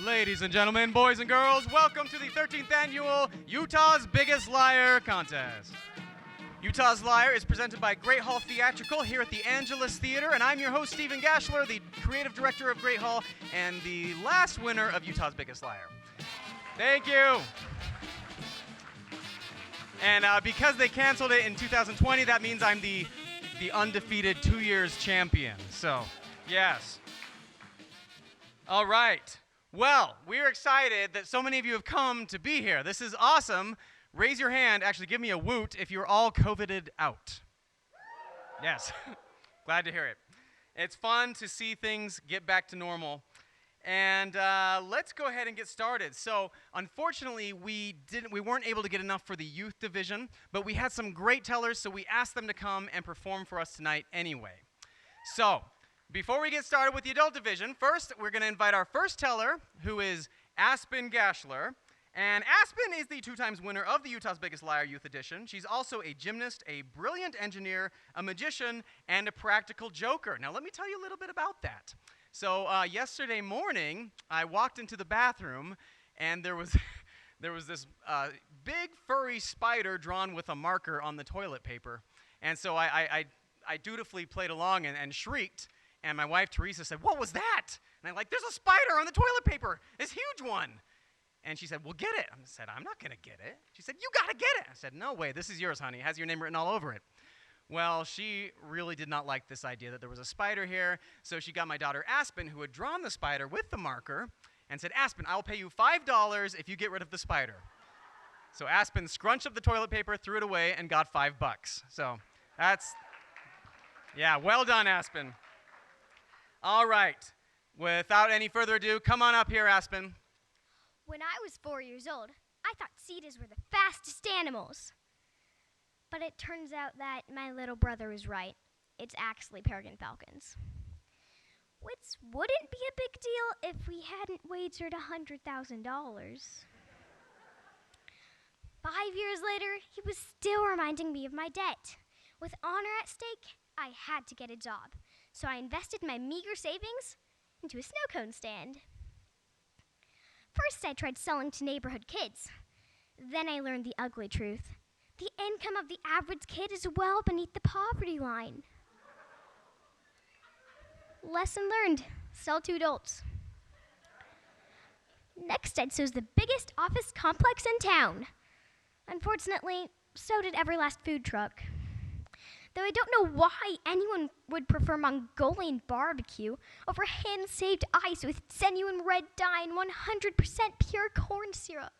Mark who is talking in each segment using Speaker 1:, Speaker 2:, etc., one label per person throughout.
Speaker 1: Ladies and gentlemen, boys and girls, welcome to the 13th annual Utah's Biggest Liar contest. Utah's Liar is presented by Great Hall Theatrical here at the Angelus Theater, and I'm your host, Stephen Gashler, the creative director of Great Hall and the last winner of Utah's Biggest Liar. Thank you. And because they canceled it in 2020, that means I'm the undefeated 2 years champion. So, yes. All right. Well, we're excited that so many of you have come to be here. This is awesome. Raise your hand. Actually, give me a woot if you're all COVIDed out. Yes. Glad to hear it. It's fun to see things get back to normal. And let's go ahead and get started. So, unfortunately, we weren't able to get enough for the youth division, but we had some great tellers, so we asked them to come and perform for us tonight anyway. So, before we get started with the adult division, first we're going to invite our first teller, who is Aspen Gashler. And Aspen is the 2-times winner of the Utah's Biggest Liar Youth Edition. She's also a gymnast, a brilliant engineer, a magician, and a practical joker. Now, let me tell you a little bit about that. So, yesterday morning, I walked into the bathroom, and there was this big furry spider drawn with a marker on the toilet paper. And so I dutifully played along and shrieked. And my wife, Teresa, said, "What was that?" And I'm like, "There's a spider on the toilet paper, this huge one." And she said, "Well, get it." I said, "I'm not going to get it." She said, "You got to get it." I said, "No way, this is yours, honey. It has your name written all over it." Well, she really did not like this idea that there was a spider here, so she got my daughter Aspen, who had drawn the spider with the marker, and said, "Aspen, I'll pay you $5 if you get rid of the spider." So Aspen scrunched up the toilet paper, threw it away, and got $5. So yeah, well done, Aspen. All right, without any further ado, come on up here, Aspen.
Speaker 2: When I was 4 years old, I thought cheetahs were the fastest animals. But it turns out that my little brother was right. It's actually peregrine falcons. Which wouldn't be a big deal if we hadn't wagered $100,000. 5 years later, he was still reminding me of my debt. With honor at stake, I had to get a job. So I invested my meager savings into a snow cone stand. First, I tried selling to neighborhood kids. Then I learned the ugly truth. The income of the average kid is well beneath the poverty line. Lesson learned. Sell to adults. Next, I'd chose the biggest office complex in town. Unfortunately, so did every last food truck. Though I don't know why anyone would prefer Mongolian barbecue over hand-saved ice with genuine red dye and 100% pure corn syrup.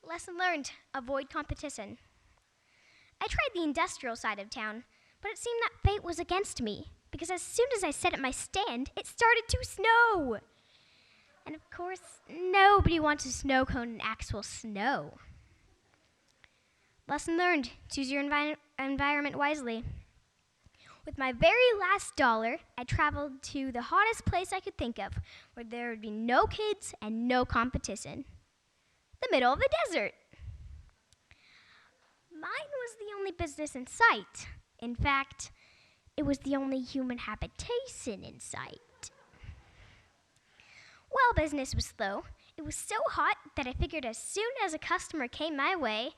Speaker 2: Lesson learned, avoid competition. I tried the industrial side of town, but it seemed that fate was against me, because as soon as I set up my stand, it started to snow. And of course, nobody wants a snow cone in actual snow. Lesson learned, choose your environment wisely. With my very last dollar, I traveled to the hottest place I could think of, where there would be no kids and no competition. The middle of the desert. Mine was the only business in sight. In fact, it was the only human habitation in sight. Well, business was slow. It was so hot that I figured as soon as a customer came my way,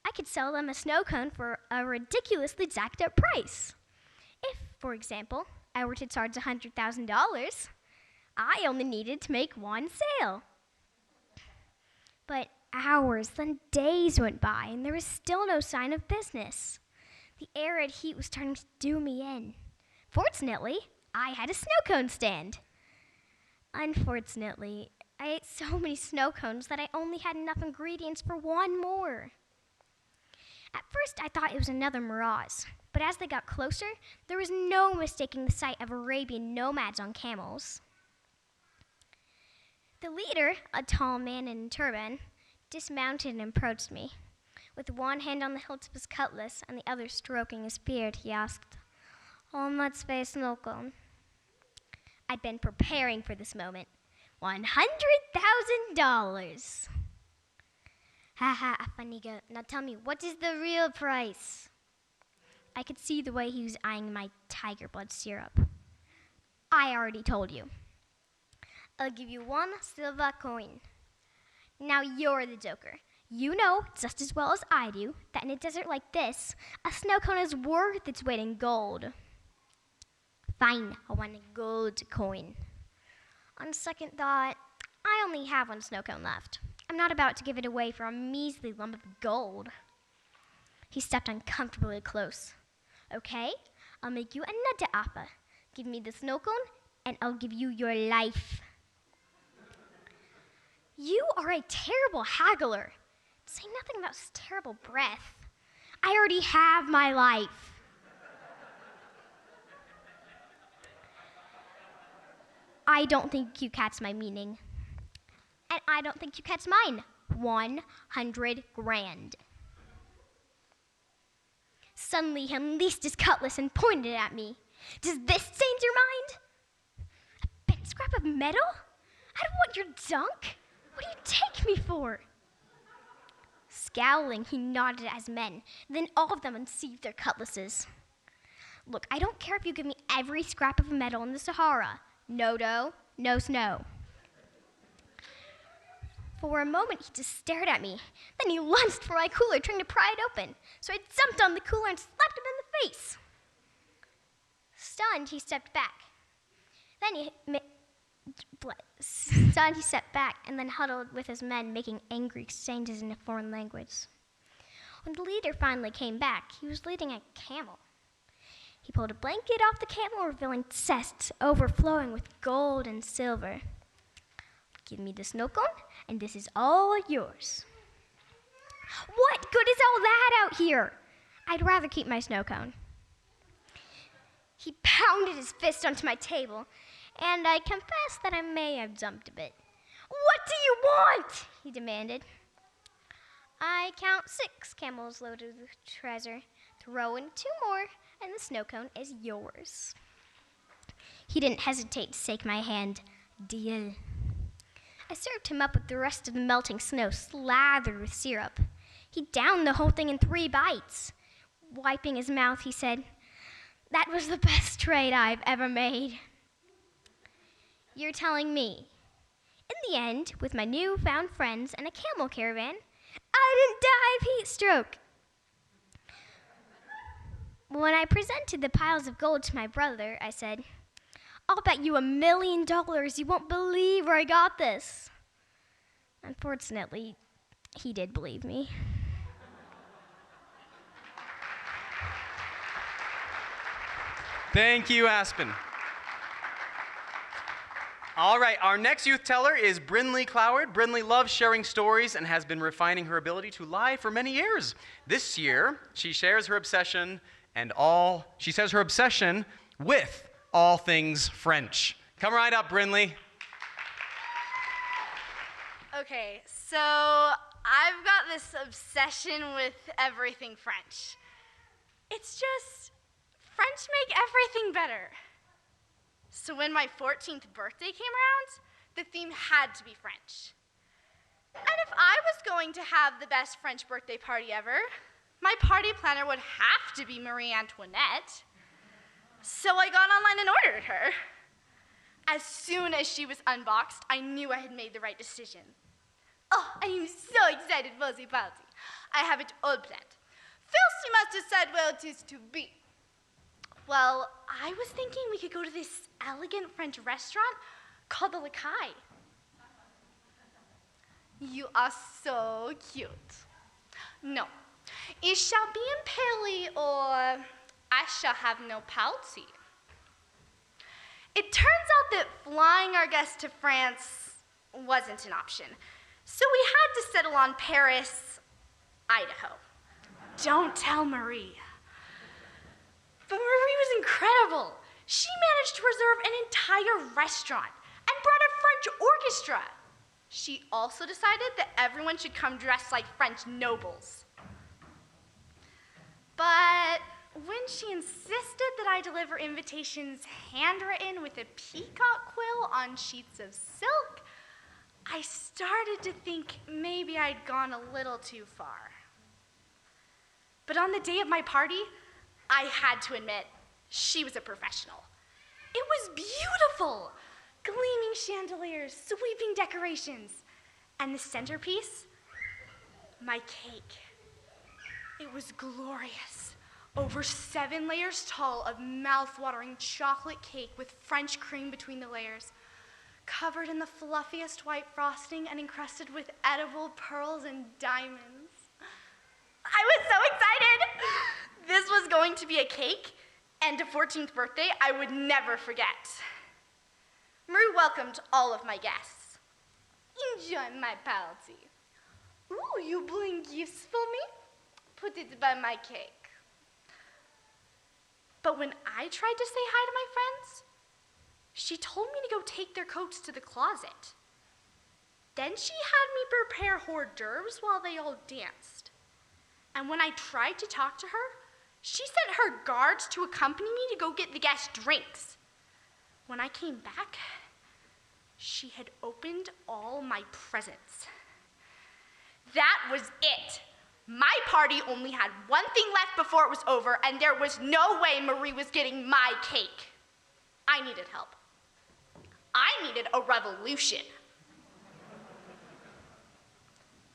Speaker 2: I could sell them a snow cone for a ridiculously jacked up price. If, for example, I were to charge $100,000, I only needed to make one sale. But hours, then days went by, and there was still no sign of business. The arid heat was starting to do me in. Fortunately, I had a snow cone stand. Unfortunately, I ate so many snow cones that I only had enough ingredients for one more. At first, I thought it was another mirage, but as they got closer, there was no mistaking the sight of Arabian nomads on camels. The leader, a tall man in a turban, dismounted and approached me. With one hand on the hilt of his cutlass and the other stroking his beard, he asked, "How much for a snow cone?" I'd been preparing for this moment. $100,000. "Haha, Afaniga, now tell me, what is the real price?" I could see the way he was eyeing my tiger blood syrup. "I already told you." I'll give you 1 silver coin. Now you're the joker. You know just as well as I do that in a desert like this, a snow cone is worth its weight in gold. Fine, I want a gold coin. On second thought, I only have 1 snow cone left. I'm not about to give it away for a measly lump of gold. He stepped uncomfortably close. Okay, I'll make you another offer. Give me the snow cone, and I'll give you your life. You are a terrible haggler. Say nothing about his terrible breath. I already have my life. I don't think you catch my meaning. And I don't think you catch mine. 100 grand. Suddenly he unleashed his cutlass and pointed it at me. Does this change your mind? A bent scrap of metal? I don't want your junk. What do you take me for? Scowling, he nodded at his men. Then all of them unsheathed their cutlasses. Look, I don't care if you give me every scrap of metal in the Sahara. No dough, no snow. For a moment, he just stared at me. Then he lunged for my cooler, trying to pry it open. So I jumped on the cooler and slapped him in the face. Stunned, he stepped back. Stunned, he stepped back and then huddled with his men, making angry exchanges in a foreign language. When the leader finally came back, he was leading a camel. He pulled a blanket off the camel, revealing chests overflowing with gold and silver. Give me the snow cone, and this is all yours. What good is all that out here? I'd rather keep my snow cone. He pounded his fist onto my table, and I confess that I may have jumped a bit. What do you want? He demanded. I count 6 camels loaded with treasure. Throw in 2 more, and the snow cone is yours. He didn't hesitate to shake my hand. Deal. I served him up with the rest of the melting snow slathered with syrup. He downed the whole thing in 3 bites. Wiping his mouth, he said, "That was the best trade I've ever made." You're telling me. In the end, with my newfound friends and a camel caravan, I didn't die of heat stroke. When I presented the piles of gold to my brother, I said, I'll bet you $1 million you won't believe where I got this. Unfortunately, he did believe me.
Speaker 1: Thank you, Aspen. All right, our next youth teller is Brinley Cloward. Brinley loves sharing stories and has been refining her ability to lie for many years. This year, she shares her obsession with all things French. Come right up, Brinley.
Speaker 3: Okay, so I've got this obsession with everything French. It's just, French make everything better. So when my 14th birthday came around, the theme had to be French. And if I was going to have the best French birthday party ever, my party planner would have to be Marie Antoinette. So I got online and ordered her. As soon as she was unboxed, I knew I had made the right decision. Oh, I am so excited for the party. I have it all planned. First, you must decide where it is to be. Well, I was thinking we could go to this elegant French restaurant called the Lacaille. You are so cute. No, it shall be in Paris or I shall have no party. It turns out that flying our guests to France wasn't an option. So we had to settle on Paris, Idaho. Don't tell Marie. But Marie was incredible. She managed to reserve an entire restaurant and brought a French orchestra. She also decided that everyone should come dressed like French nobles. But when she insisted that I deliver invitations handwritten with a peacock quill on sheets of silk, I started to think maybe I'd gone a little too far. But on the day of my party, I had to admit, she was a professional. It was beautiful. Gleaming chandeliers, chandeliers, sweeping decorations. And the centerpiece? My cake. It was glorious. Over 7 layers tall of mouth-watering chocolate cake with French cream between the layers, covered in the fluffiest white frosting and encrusted with edible pearls and diamonds. I was so excited! This was going to be a cake and a 14th birthday I would never forget. Marie welcomed all of my guests. Enjoy my party. Ooh, you bring gifts for me? Put it by my cake. But when I tried to say hi to my friends, she told me to go take their coats to the closet. Then she had me prepare hors d'oeuvres while they all danced. And when I tried to talk to her, she sent her guards to accompany me to go get the guests drinks. When I came back, she had opened all my presents. That was it. My party only had one thing left before it was over, and there was no way Marie was getting my cake. I needed help. I needed a revolution.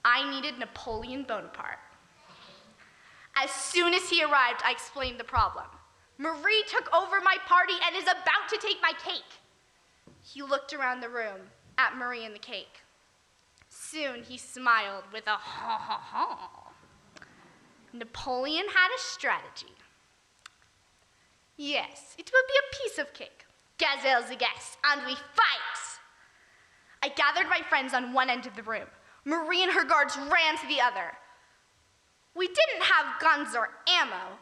Speaker 3: I needed Napoleon Bonaparte. As soon as he arrived, I explained the problem. Marie took over my party and is about to take my cake. He looked around the room at Marie and the cake. Soon he smiled with a ha ha ha. Napoleon had a strategy. Yes, it will be a piece of cake. Gather the guests, and we fight. I gathered my friends on one end of the room. Marie and her guards ran to the other. We didn't have guns or ammo,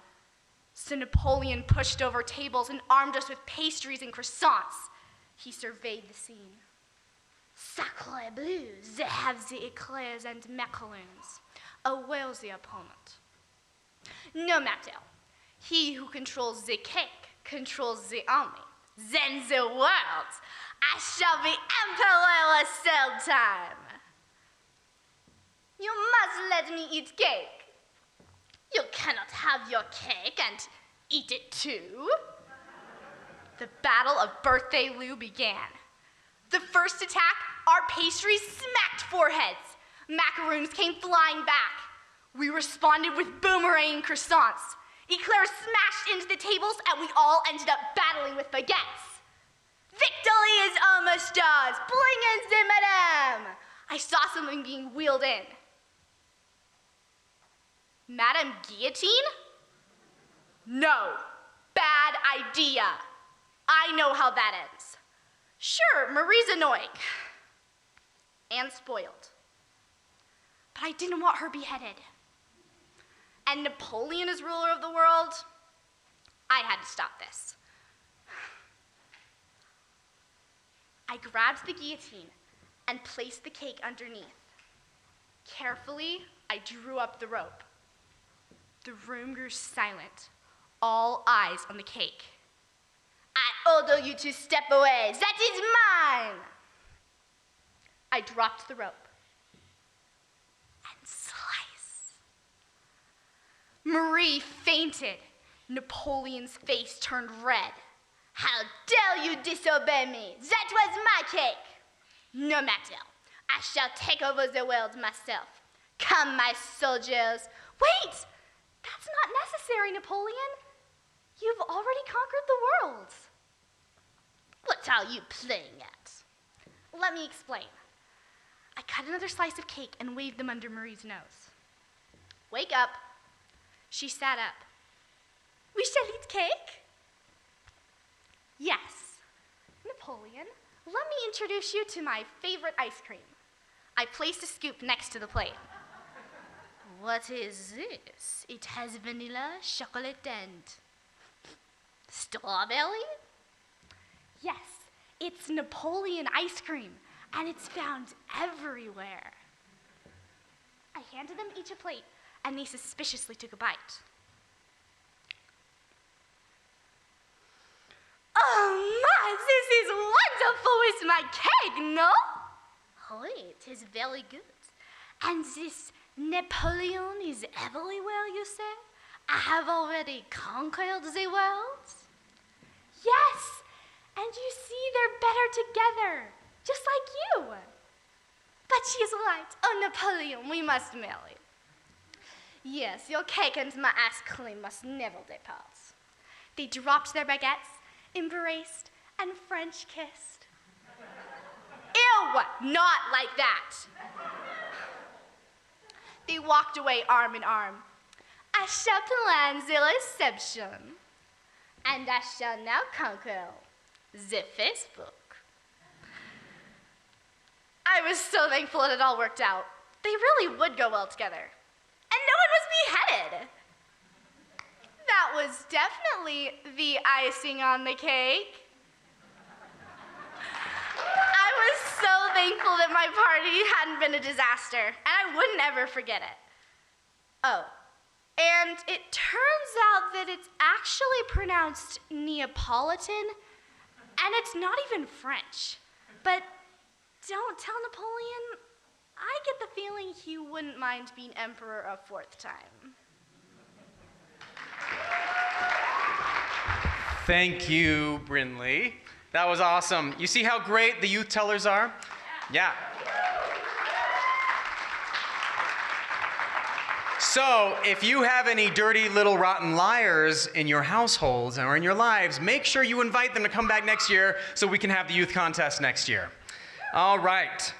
Speaker 3: so Napoleon pushed over tables and armed us with pastries and croissants. He surveyed the scene. Sacre bleu, they have the eclairs and macaroons. A wealthy opponent. No matter. He who controls the cake controls the army. Then the world. I shall be emperor of Storytime. You must let me eat cake. You cannot have your cake and eat it too. The Battle of Birthday Lou began. The first attack, our pastries smacked foreheads. Macaroons came flying back. We responded with boomerang croissants. Eclairs smashed into the tables, and we all ended up battling with baguettes. Victory is almost ours. Bling in, madame. I saw something being wheeled in. Madame Guillotine? No. Bad idea. I know how that ends. Sure, Marie's annoying. And spoiled. But I didn't want her beheaded. And Napoleon is ruler of the world. I had to stop this. I grabbed the guillotine and placed the cake underneath. Carefully, I drew up the rope. The room grew silent, all eyes on the cake. I order you to step away. That is mine. I dropped the rope and slice. Marie fainted. Napoleon's face turned red. How dare you disobey me? That was my cake. No matter. I shall take over the world myself. Come, my soldiers. Wait! That's not necessary, Napoleon. You've already conquered the world. What are you playing at? Let me explain. I cut another slice of cake and waved them under Marie's nose. Wake up. She sat up. We shall eat cake? Yes. Napoleon, let me introduce you to my favorite ice cream. I placed a scoop next to the plate. What is this? It has vanilla, chocolate, and strawberry? Yes, it's Napoleon ice cream, and it's found everywhere. I handed them each a plate, and they suspiciously took a bite. Oh my, this is wonderful with my cake, no? Oh, it is very good. And this Napoleon is everywhere, you say? I have already conquered the world? Yes, and you see they're better together. just like you. But she's right. Oh, Napoleon, we must marry. Yes, your cake and my ice cream must never depart. They dropped their baguettes, embraced, and French kissed. Ew, not like that. They walked away arm in arm. I shall plan the reception, and I shall now conquer the Facebook. I was so thankful it all worked out. They really would go well together. And no one was beheaded. That was definitely the icing on the cake. I was so thankful that my party hadn't been a disaster, and I wouldn't ever forget it. Oh, and it turns out that it's actually pronounced Neapolitan, and it's not even French. But don't tell Napoleon. I get the feeling he wouldn't mind being emperor a fourth time.
Speaker 1: Thank you, Brinley. That was awesome. You see how great the youth tellers are? Yeah. So, if you have any dirty little rotten liars in your households or in your lives, make sure you invite them to come back next year so we can have the youth contest next year. All right.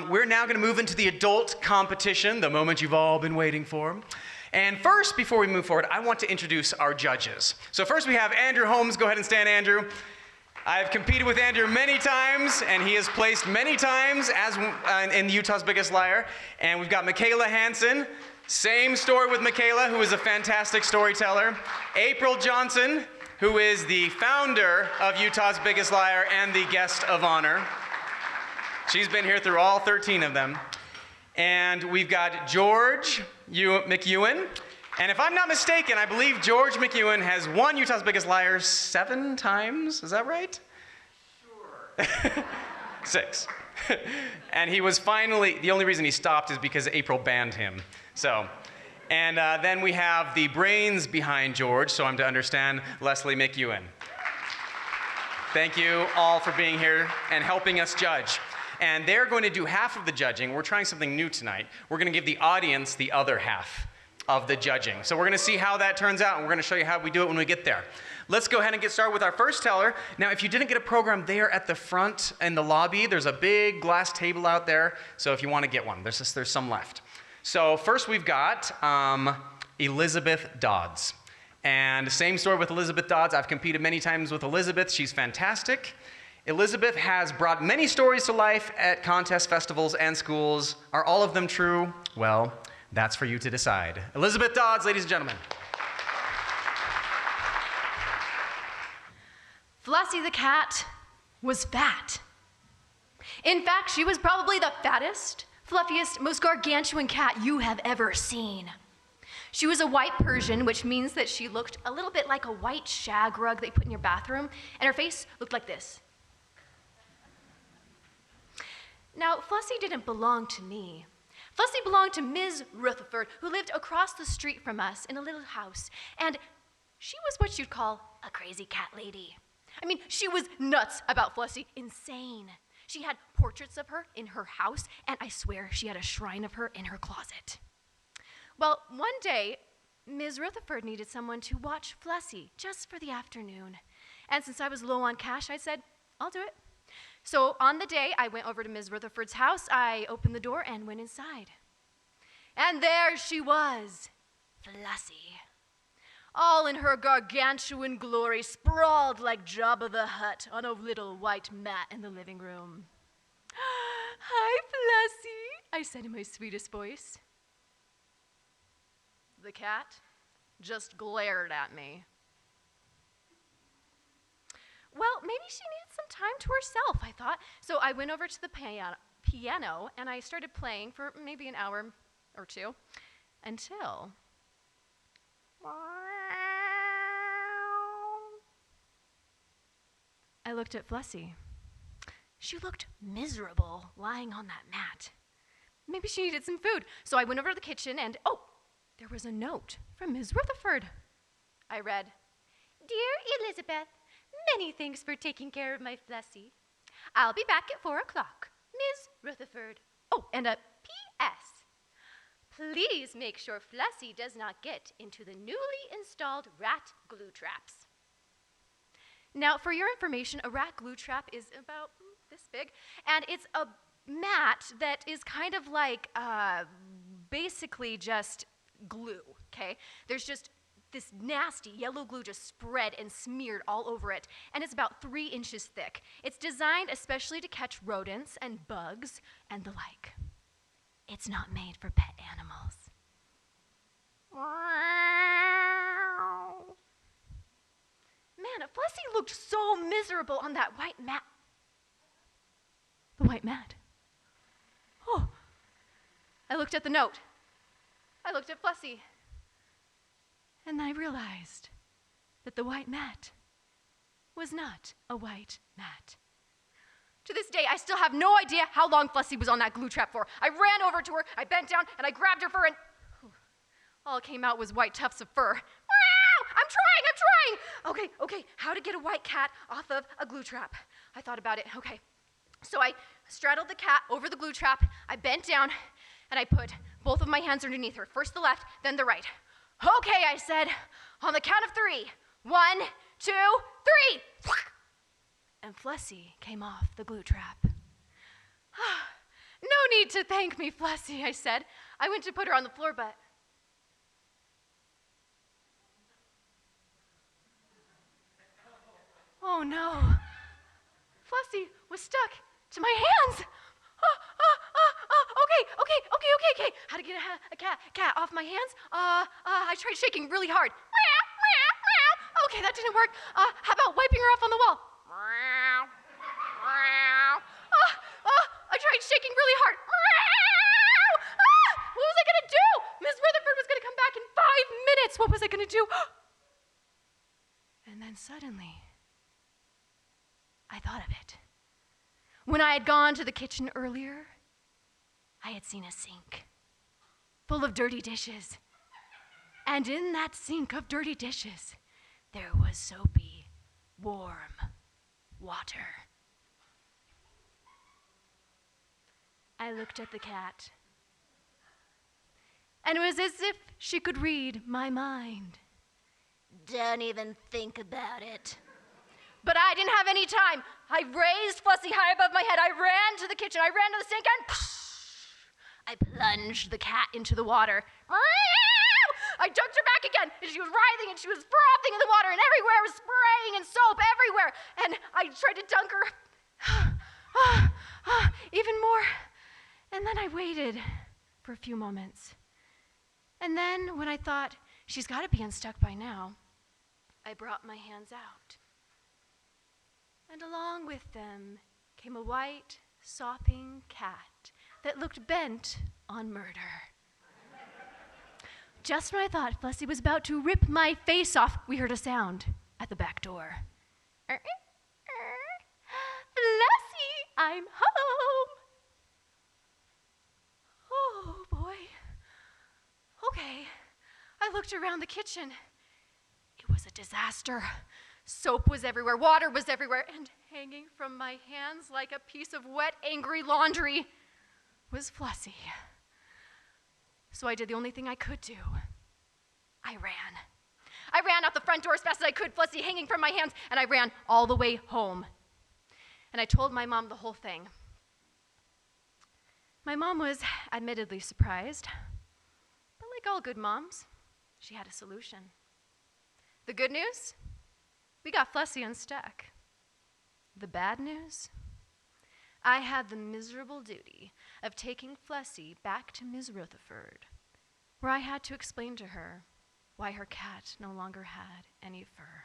Speaker 1: We're now going to move into the adult competition, the moment you've all been waiting for. And first, before we move forward, I want to introduce our judges. So first we have Andrew Holmes. Go ahead and stand, Andrew. I've competed with Andrew many times, and he has placed many times as in Utah's Biggest Liar. And we've got Michaela Hansen. Same story with Michaela, who is a fantastic storyteller. April Johnson, who is the founder of Utah's Biggest Liar and the guest of honor. She's been here through all 13 of them. And we've got George McEwen. And if I'm not mistaken, I believe George McEwen has won Utah's Biggest Liar 7 times. Is that right? Sure. 6. And he was finally, the only reason he stopped is because April banned him. So, and then we have the brains behind George, so I'm to understand, Leslie McEwen. Thank you all for being here and helping us judge. And they're going to do half of the judging. We're trying something new tonight. We're going to give the audience the other half of the judging. So we're going to see how that turns out, and we're going to show you how we do it when we get there. Let's go ahead and get started with our first teller. Now, if you didn't get a program there at the front in the lobby, there's a big glass table out there. So if you want to get one, there's some left. So first we've got Elizabeth Dodds. And same story with Elizabeth Dodds. I've competed many times with Elizabeth. She's fantastic. Elizabeth has brought many stories to life at contests, festivals, and schools. Are all of them true? Well, that's for you to decide. Elizabeth Dodds, ladies and gentlemen.
Speaker 4: Flossie the cat was fat. In fact, she was probably the fattest, fluffiest, most gargantuan cat you have ever seen. She was a white Persian, which means that she looked a little bit like a white shag rug that you put in your bathroom, and her face looked like this. Now, Flossie didn't belong to me. Flossie belonged to Ms. Rutherford, who lived across the street from us in a little house, and she was what you'd call a crazy cat lady. I mean, she was nuts about Flossie, insane. She had portraits of her in her house, and I swear she had a shrine of her in her closet. Well, one day, Ms. Rutherford needed someone to watch Flossie just for the afternoon. And since I was low on cash, I said, I'll do it. So on the day I went over to Ms. Rutherford's house, I opened the door and went inside. And there she was, Flossie. All in her gargantuan glory, sprawled like Jabba the Hutt on a little white mat in the living room. Hi, Flossie, I said in my sweetest voice. The cat just glared at me. Well, maybe she needed some time to herself, I thought. So I went over to the piano and I started playing for maybe an hour or two until... I looked at Flossie. She looked miserable lying on that mat. Maybe she needed some food. So I went over to the kitchen and, oh, there was a note from Ms. Rutherford. I read, Dear Elizabeth, many thanks for taking care of my Flossie. I'll be back at 4 o'clock. Ms. Rutherford. Oh, and a P.S. Please make sure Flossie does not get into the newly installed rat glue traps. Now, for your information, a rat glue trap is about this big, and it's a mat that is kind of like basically just glue, okay? There's just this nasty yellow glue just spread and smeared all over it, and it's about 3 inches thick. It's designed especially to catch rodents and bugs and the like. It's not made for pet animals. Man, Flossie looked so miserable on that white mat. The white mat. Oh, I looked at the note. I looked at Flossie. And I realized that the white mat was not a white mat. To this day, I still have no idea how long Flossie was on that glue trap for. I ran over to her, I bent down, and I grabbed her fur, and all it came out was white tufts of fur. I'm trying! Okay, how to get a white cat off of a glue trap. I thought about it, okay. So I straddled the cat over the glue trap, I bent down, and I put both of my hands underneath her, first the left, then the right. Okay, I said, on the count of 3. 1, 2, 3! And Flossie came off the glue trap. No need to thank me, Flossie, I said. I went to put her on the floor, but... Oh no. Flossie was stuck to my hands. Okay. How to get a cat off my hands? I tried shaking really hard. Okay, that didn't work. How about wiping her off on the wall? I tried shaking really hard. What was I gonna do? Miss Rutherford was gonna come back in 5 minutes. What was I gonna do? And then suddenly, I thought of it. When I had gone to the kitchen earlier, I had seen a sink full of dirty dishes. And in that sink of dirty dishes, there was soapy, warm water. I looked at the cat, and it was as if she could read my mind. Don't even think about it. But I didn't have any time. I raised Flossie high above my head. I ran to the kitchen. I ran to the sink, and I plunged the cat into the water. I dunked her back again, and she was writhing, and she was frothing in the water, and everywhere was spraying and soap everywhere. And I tried to dunk her even more. And then I waited for a few moments. And then when I thought, she's got to be unstuck by now, I brought my hands out. And along with them came a white, sopping cat that looked bent on murder. Just when I thought Flossie was about to rip my face off, we heard a sound at the back door. Flossie, I'm home. Oh, boy. Okay. I looked around the kitchen. It was a disaster. Soap was everywhere, water was everywhere, and hanging from my hands like a piece of wet, angry laundry was Flossie. So I did the only thing I could do. I ran. I ran out the front door as fast as I could, Flossie hanging from my hands, and I ran all the way home. And I told my mom the whole thing. My mom was admittedly surprised, but like all good moms, she had a solution. The good news? We got Flossie unstuck. The bad news? I had the miserable duty of taking Flossie back to Ms. Rutherford, where I had to explain to her why her cat no longer had any fur.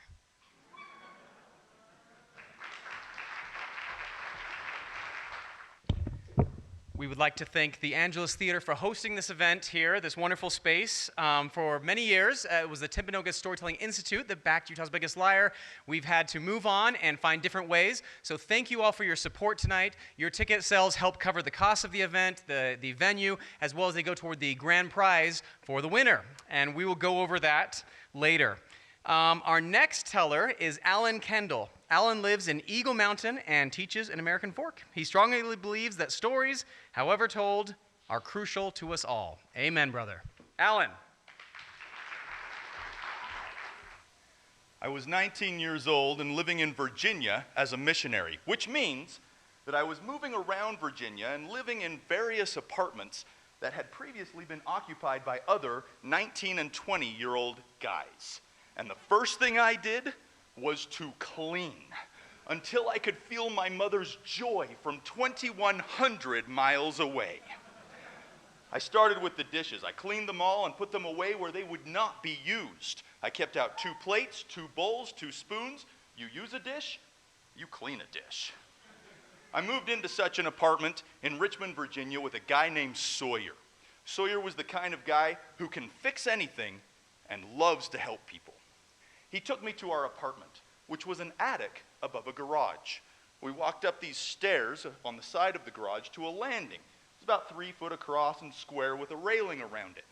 Speaker 1: We would like to thank the Angelus Theater for hosting this event here, this wonderful space. For many years, it was the Timpanogos Storytelling Institute that backed Utah's Biggest Liar. We've had to move on and find different ways. So thank you all for your support tonight. Your ticket sales help cover the cost of the event, the venue, as well as they go toward the grand prize for the winner. And we will go over that later. Our next teller is Alan Kendall. Alan lives in Eagle Mountain and teaches an American Fork. He strongly believes that stories, however told, are crucial to us all. Amen, brother. Alan.
Speaker 5: I was 19 years old and living in Virginia as a missionary, which means that I was moving around Virginia and living in various apartments that had previously been occupied by other 19 and 20-year-old guys. And the first thing I did was to clean until I could feel my mother's joy from 2,100 miles away. I started with the dishes. I cleaned them all and put them away where they would not be used. I kept out 2 plates, 2 bowls, 2 spoons. You use a dish, you clean a dish. I moved into such an apartment in Richmond, Virginia with a guy named Sawyer. Sawyer was the kind of guy who can fix anything and loves to help people. He took me to our apartment, which was an attic above a garage. We walked up these stairs on the side of the garage to a landing. It's about 3 foot across and square with a railing around it.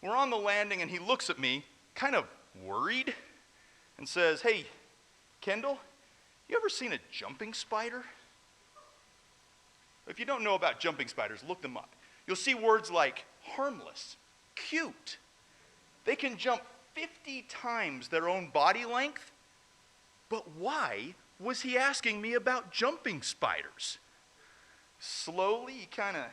Speaker 5: We're on the landing and he looks at me, kind of worried, and says, "Hey, Kendall, you ever seen a jumping spider?" If you don't know about jumping spiders, look them up. You'll see words like harmless, cute. They can jump 50 times their own body length. But why was he asking me about jumping spiders? Slowly, he kind of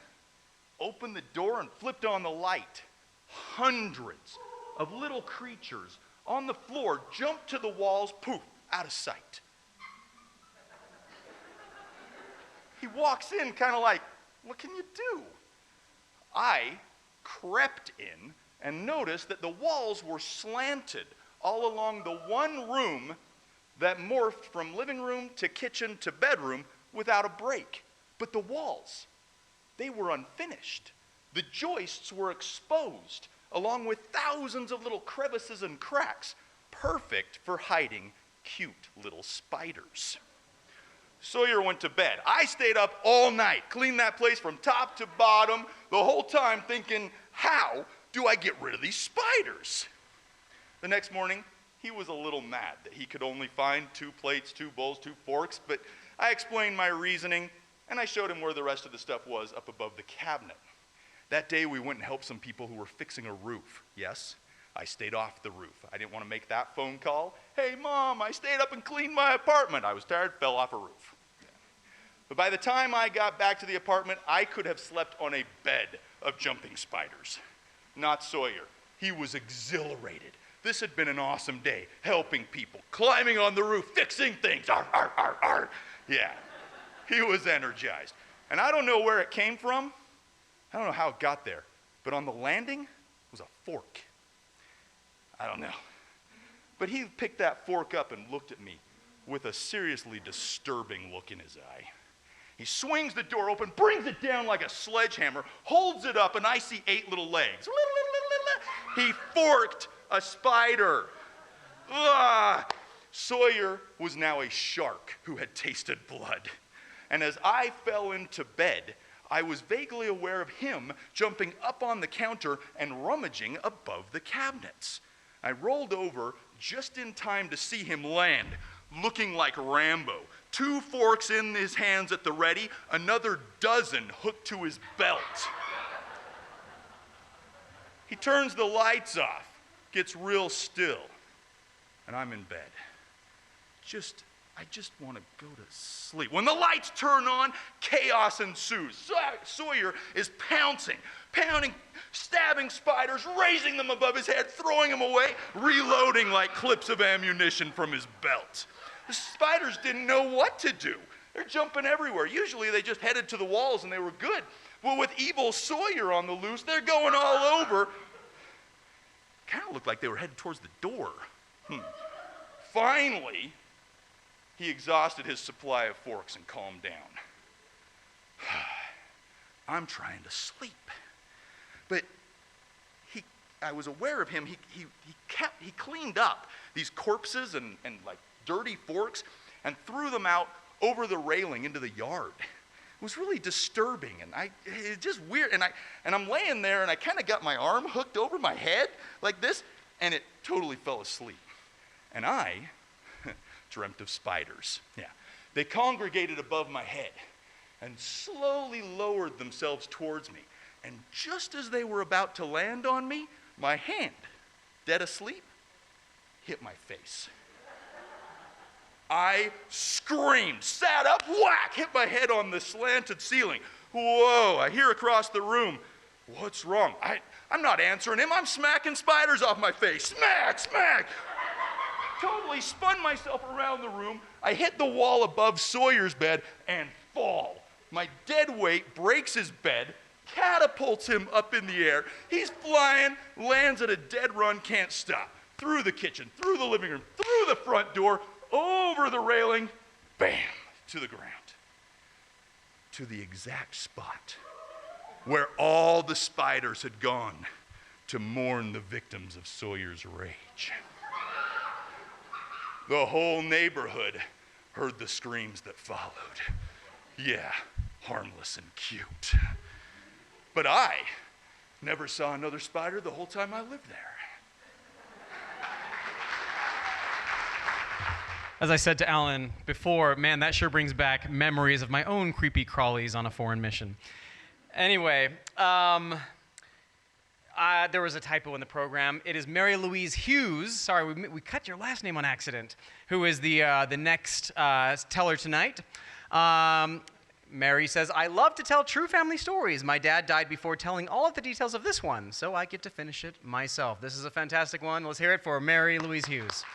Speaker 5: opened the door and flipped on the light. Hundreds of little creatures on the floor jumped to the walls, poof, out of sight. He walks in kind of like, "What can you do?" I crept in and noticed that the walls were slanted all along the one room that morphed from living room to kitchen to bedroom without a break. But the walls, they were unfinished. The joists were exposed, along with thousands of little crevices and cracks, perfect for hiding cute little spiders. Sawyer went to bed. I stayed up all night, cleaned that place from top to bottom, the whole time thinking, how do I get rid of these spiders? The next morning, he was a little mad that he could only find 2 plates, 2 bowls, 2 forks, but I explained my reasoning, and I showed him where the rest of the stuff was up above the cabinet. That day, we went and helped some people who were fixing a roof. Yes, I stayed off the roof. I didn't want to make that phone call. "Hey, Mom, I stayed up and cleaned my apartment." I was tired, fell off a roof. But by the time I got back to the apartment, I could have slept on a bed of jumping spiders. Not Sawyer. He was exhilarated. This had been an awesome day, helping people, climbing on the roof, fixing things. Arr, arr, arr, arr. Yeah, he was energized. And I don't know where it came from. I don't know how it got there. But on the landing was a fork. I don't know. But he picked that fork up and looked at me with a seriously disturbing look in his eye. He swings the door open, brings it down like a sledgehammer, holds it up, and I see 8 little legs. He forked a spider. Ugh. Sawyer was now a shark who had tasted blood. And as I fell into bed, I was vaguely aware of him jumping up on the counter and rummaging above the cabinets. I rolled over just in time to see him land, looking like Rambo. 2 forks in his hands at the ready, another dozen hooked to his belt. He turns the lights off, gets real still, and I'm in bed. I just want to go to sleep. When the lights turn on, chaos ensues. Sawyer is pounding, stabbing spiders, raising them above his head, throwing them away, reloading like clips of ammunition from his belt. The spiders didn't know what to do. They're jumping everywhere. Usually they just headed to the walls and they were good. Well, with evil Sawyer on the loose, they're going all over. Kind of looked like they were headed towards the door. Finally, he exhausted his supply of forks and calmed down. I'm trying to sleep. But I was aware of him. He cleaned up these corpses and like dirty forks and threw them out over the railing into the yard. It was really disturbing, and it's just weird. And I'm laying there, and I kind of got my arm hooked over my head like this, and it totally fell asleep. And I dreamt of spiders. Yeah. They congregated above my head and slowly lowered themselves towards me. And just as they were about to land on me, my hand, dead asleep, hit my face. I screamed, sat up, whack, hit my head on the slanted ceiling. Whoa, I hear across the room, what's wrong? I'm not answering him, I'm smacking spiders off my face. Smack, smack. Totally spun myself around the room. I hit the wall above Sawyer's bed and fall. My dead weight breaks his bed, catapults him up in the air. He's flying, lands at a dead run, can't stop. Through the kitchen, through the living room, through the front door, over the railing, bam, to the ground. To the exact spot where all the spiders had gone to mourn the victims of Sawyer's rage. The whole neighborhood heard the screams that followed. Yeah, harmless and cute. But I never saw another spider the whole time I lived there.
Speaker 1: As I said to Alan before, man, that sure brings back memories of my own creepy crawlies on a foreign mission. Anyway, there was a typo in the program. It is Mary Louise Hughes. Sorry, we cut your last name on accident. Who is the next teller tonight? Mary says, I love to tell true family stories. My dad died before telling all of the details of this one, so I get to finish it myself. This is a fantastic one. Let's hear it for Mary Louise Hughes.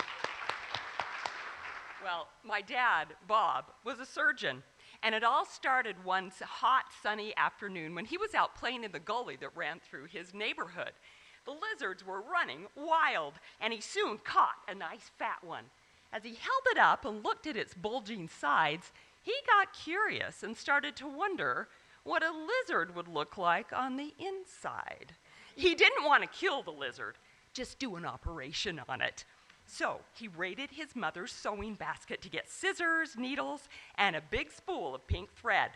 Speaker 6: Well, my dad, Bob, was a surgeon, and it all started one hot, sunny afternoon when he was out playing in the gully that ran through his neighborhood. The lizards were running wild, and he soon caught a nice fat one. As he held it up and looked at its bulging sides, he got curious and started to wonder what a lizard would look like on the inside. He didn't want to kill the lizard, just do an operation on it. So he raided his mother's sewing basket to get scissors, needles, and a big spool of pink thread.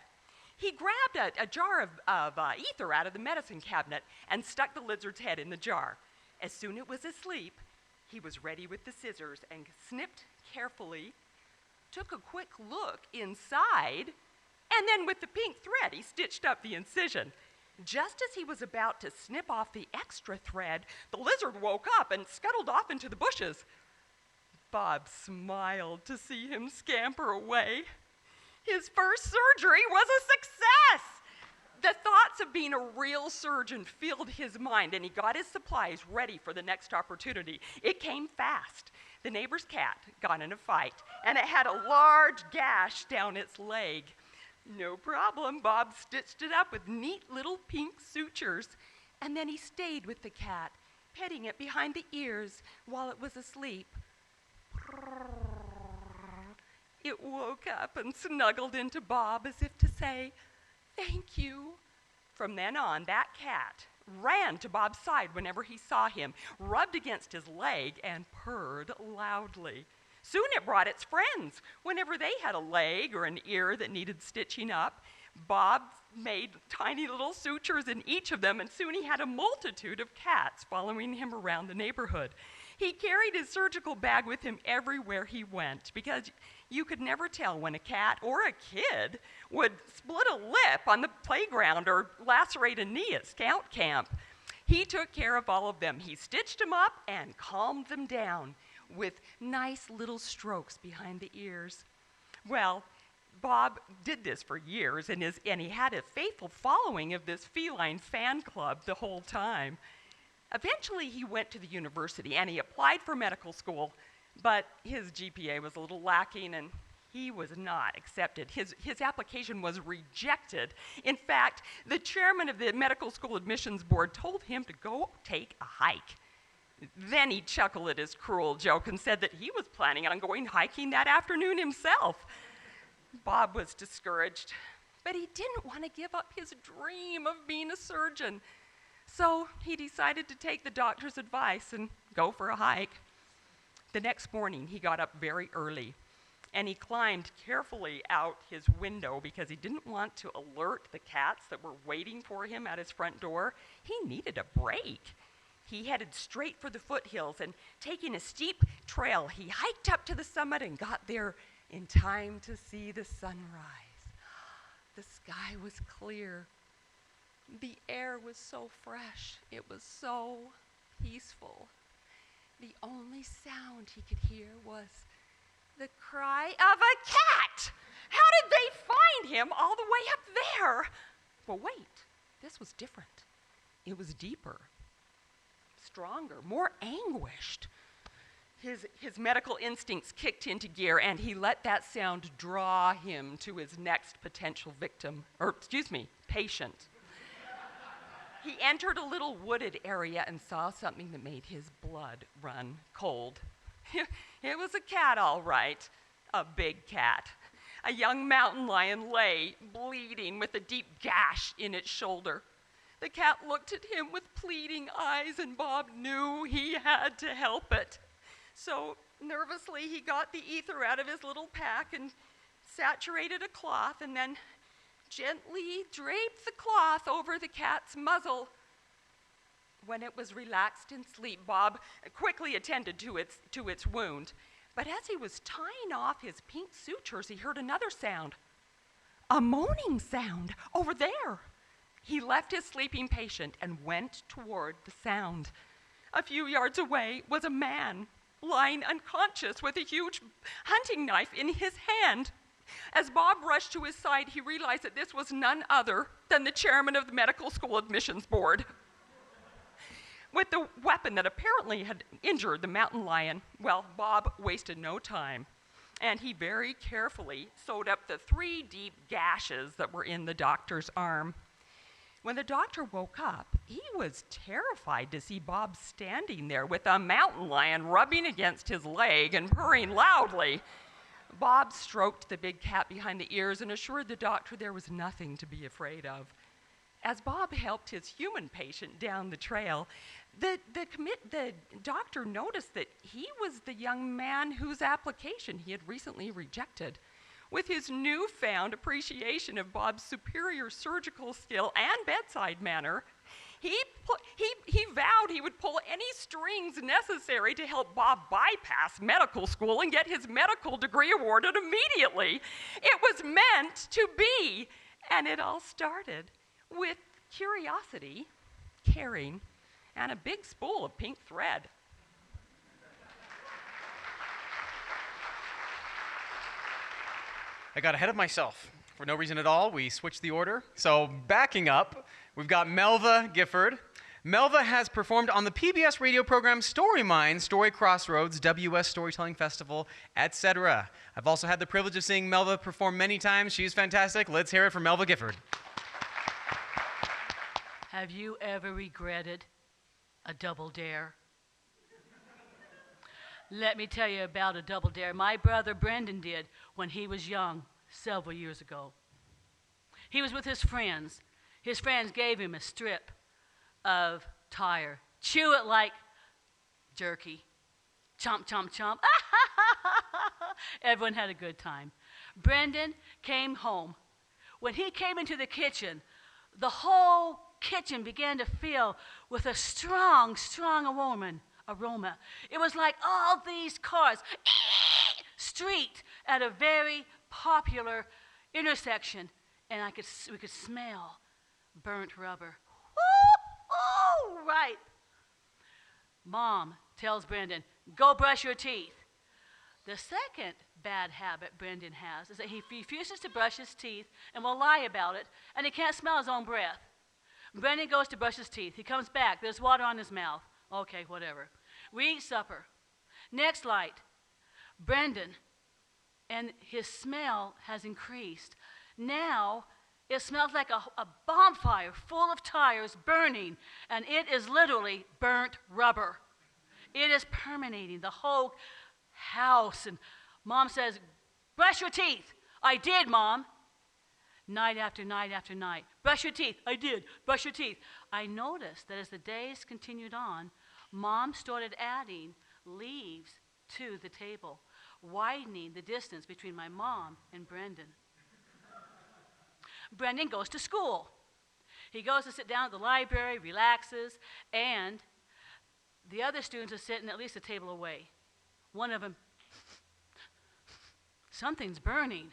Speaker 6: He grabbed a jar of ether out of the medicine cabinet and stuck the lizard's head in the jar. As soon as it was asleep, he was ready with the scissors and snipped carefully, took a quick look inside, and then with the pink thread, he stitched up the incision. Just as he was about to snip off the extra thread, the lizard woke up and scuttled off into the bushes. Bob smiled to see him scamper away. His first surgery was a success! The thoughts of being a real surgeon filled his mind, and he got his supplies ready for the next opportunity. It came fast. The neighbor's cat got in a fight, and it had a large gash down its leg. No problem, Bob stitched it up with neat little pink sutures, and then he stayed with the cat, petting it behind the ears while it was asleep. It woke up and snuggled into Bob as if to say, "Thank you." From then on, that cat ran to Bob's side whenever he saw him, rubbed against his leg, and purred loudly. Soon it brought its friends. Whenever they had a leg or an ear that needed stitching up, Bob made tiny little sutures in each of them, and soon he had a multitude of cats following him around the neighborhood. He carried his surgical bag with him everywhere he went because you could never tell when a cat or a kid would split a lip on the playground or lacerate a knee at scout camp. He took care of all of them. He stitched them up and calmed them down with nice little strokes behind the ears. Well, Bob did this for years, and he had a faithful following of this feline fan club the whole time. Eventually, he went to the university, and he applied for medical school, but his GPA was a little lacking, and he was not accepted. His application was rejected. In fact, the chairman of the medical school admissions board told him to go take a hike. Then he chuckled at his cruel joke and said that he was planning on going hiking that afternoon himself. Bob was discouraged, but he didn't want to give up his dream of being a surgeon. So he decided to take the doctor's advice and go for a hike. The next morning, he got up very early, and he climbed carefully out his window because he didn't want to alert the cats that were waiting for him at his front door. He needed a break. He headed straight for the foothills, and taking a steep trail, he hiked up to the summit and got there in time to see the sunrise. The sky was clear. The air was so fresh. It was so peaceful. The only sound he could hear was the cry of a cat. How did they find him all the way up there? But wait, this was different. It was deeper, stronger, more anguished. His medical instincts kicked into gear, and he let that sound draw him to his next potential patient. He entered a little wooded area and saw something that made his blood run cold. It was a cat, all right, a big cat. A young mountain lion lay, bleeding, with a deep gash in its shoulder. The cat looked at him with pleading eyes, and Bob knew he had to help it. So nervously, he got the ether out of his little pack and saturated a cloth, and then gently draped the cloth over the cat's muzzle. When it was relaxed in sleep, Bob quickly attended to its wound. But as he was tying off his pink sutures, he heard another sound. A moaning sound over there. He left his sleeping patient and went toward the sound. A few yards away was a man, lying unconscious with a huge hunting knife in his hand. As Bob rushed to his side, he realized that this was none other than the chairman of the medical school admissions board. With the weapon that apparently had injured the mountain lion, well, Bob wasted no time, and he very carefully sewed up the 3 deep gashes that were in the doctor's arm. When the doctor woke up, he was terrified to see Bob standing there with a mountain lion rubbing against his leg and purring loudly. Bob stroked the big cat behind the ears and assured the doctor there was nothing to be afraid of. As Bob helped his human patient down the trail, the doctor noticed that he was the young man whose application he had recently rejected. With his newfound appreciation of Bob's superior surgical skill and bedside manner, he vowed he would pull any strings necessary to help Bob bypass medical school and get his medical degree awarded immediately. It was meant to be, and it all started with curiosity, caring, and a big spool of pink thread.
Speaker 1: I got ahead of myself. For no reason at all, we switched the order. So backing up, we've got Melodie Gifford. Melva has performed on the PBS radio program Storytime, Story Crossroads, WS Storytelling Festival, etc. I've also had the privilege of seeing Melva perform many times. She's fantastic. Let's hear it from Melodie Gifford.
Speaker 7: Have you ever regretted a double dare? Let me tell you about a double dare my brother Brendan did when he was young, several years ago. He was with his friends. His friends gave him a strip of tire. Chew it like jerky. Chomp, chomp, chomp. Everyone had a good time. Brendan came home. When he came into the kitchen, the whole kitchen began to fill with a strong, strong aroma. It was like all these cars streaked at a very popular intersection, and we could smell burnt rubber. Oh, right. Mom tells Brendan, go brush your teeth. The second bad habit Brendan has is that he refuses to brush his teeth and will lie about it, and he can't smell his own breath. Brendan goes to brush his teeth. He comes back. There's water on his mouth. Okay, whatever. We eat supper. Next light, Brendan, and his smell has increased. Now it smells like a bonfire full of tires burning, and it is literally burnt rubber. It is permeating the whole house, and Mom says, brush your teeth. I did, Mom. Night after night after night. Brush your teeth. I did. Brush your teeth. I noticed that as the days continued on, Mom started adding leaves to the table, widening the distance between my mom and Brendan. Brendan goes to school. He goes to sit down at the library, relaxes, and The other students are sitting at least a table away. One of them, something's burning.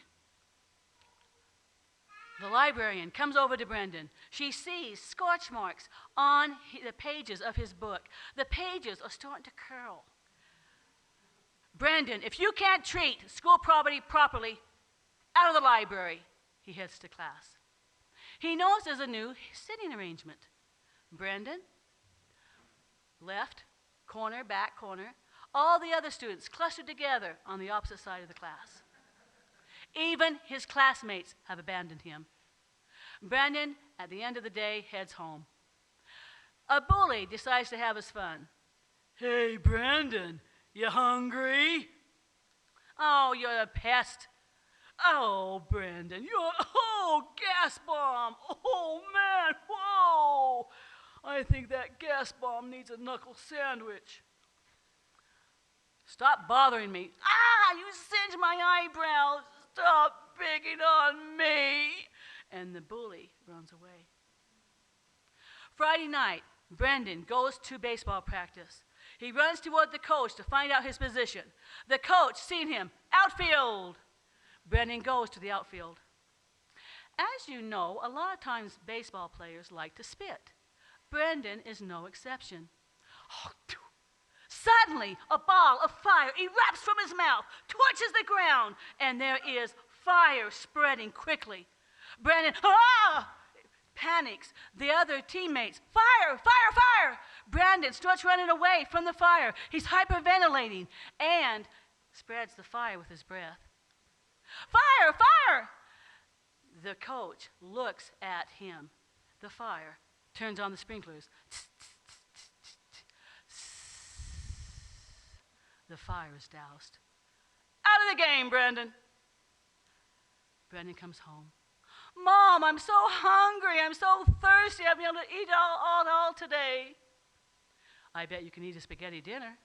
Speaker 7: The librarian comes over to Brendan. She sees scorch marks on the pages of his book. The pages are starting to curl. Brendan, if you can't treat school property properly, out of the library. He heads to class. He knows there's a new sitting arrangement. Brendan, left, corner, back corner. All the other students clustered together on the opposite side of the class. Even his classmates have abandoned him. Brendan, at the end of the day, heads home. A bully decides to have his fun. Hey, Brendan, you hungry? Oh, you're a pest. Oh, Brendan, gas bomb. Oh, man, whoa. I think that gas bomb needs a knuckle sandwich. Stop bothering me. Ah, you singed my eyebrows. Stop picking on me. And the bully runs away. Friday night, Brendan goes to baseball practice. He runs toward the coach to find out his position. The coach, seen him, outfield. Brendan goes to the outfield. As you know, a lot of times baseball players like to spit. Brendan is no exception. Suddenly, a ball of fire erupts from his mouth, torches the ground, and there is fire spreading quickly. Brendan, panics. The other teammates, fire, fire, fire. Brandon starts running away from the fire. He's hyperventilating and spreads the fire with his breath. Fire, fire! The coach looks at him. The fire turns on the sprinklers. The fire is doused. Out of the game, Brendan. Brendan comes home. Mom, I'm so hungry. I'm so thirsty. I've been able to eat all today. I bet you can eat a spaghetti dinner.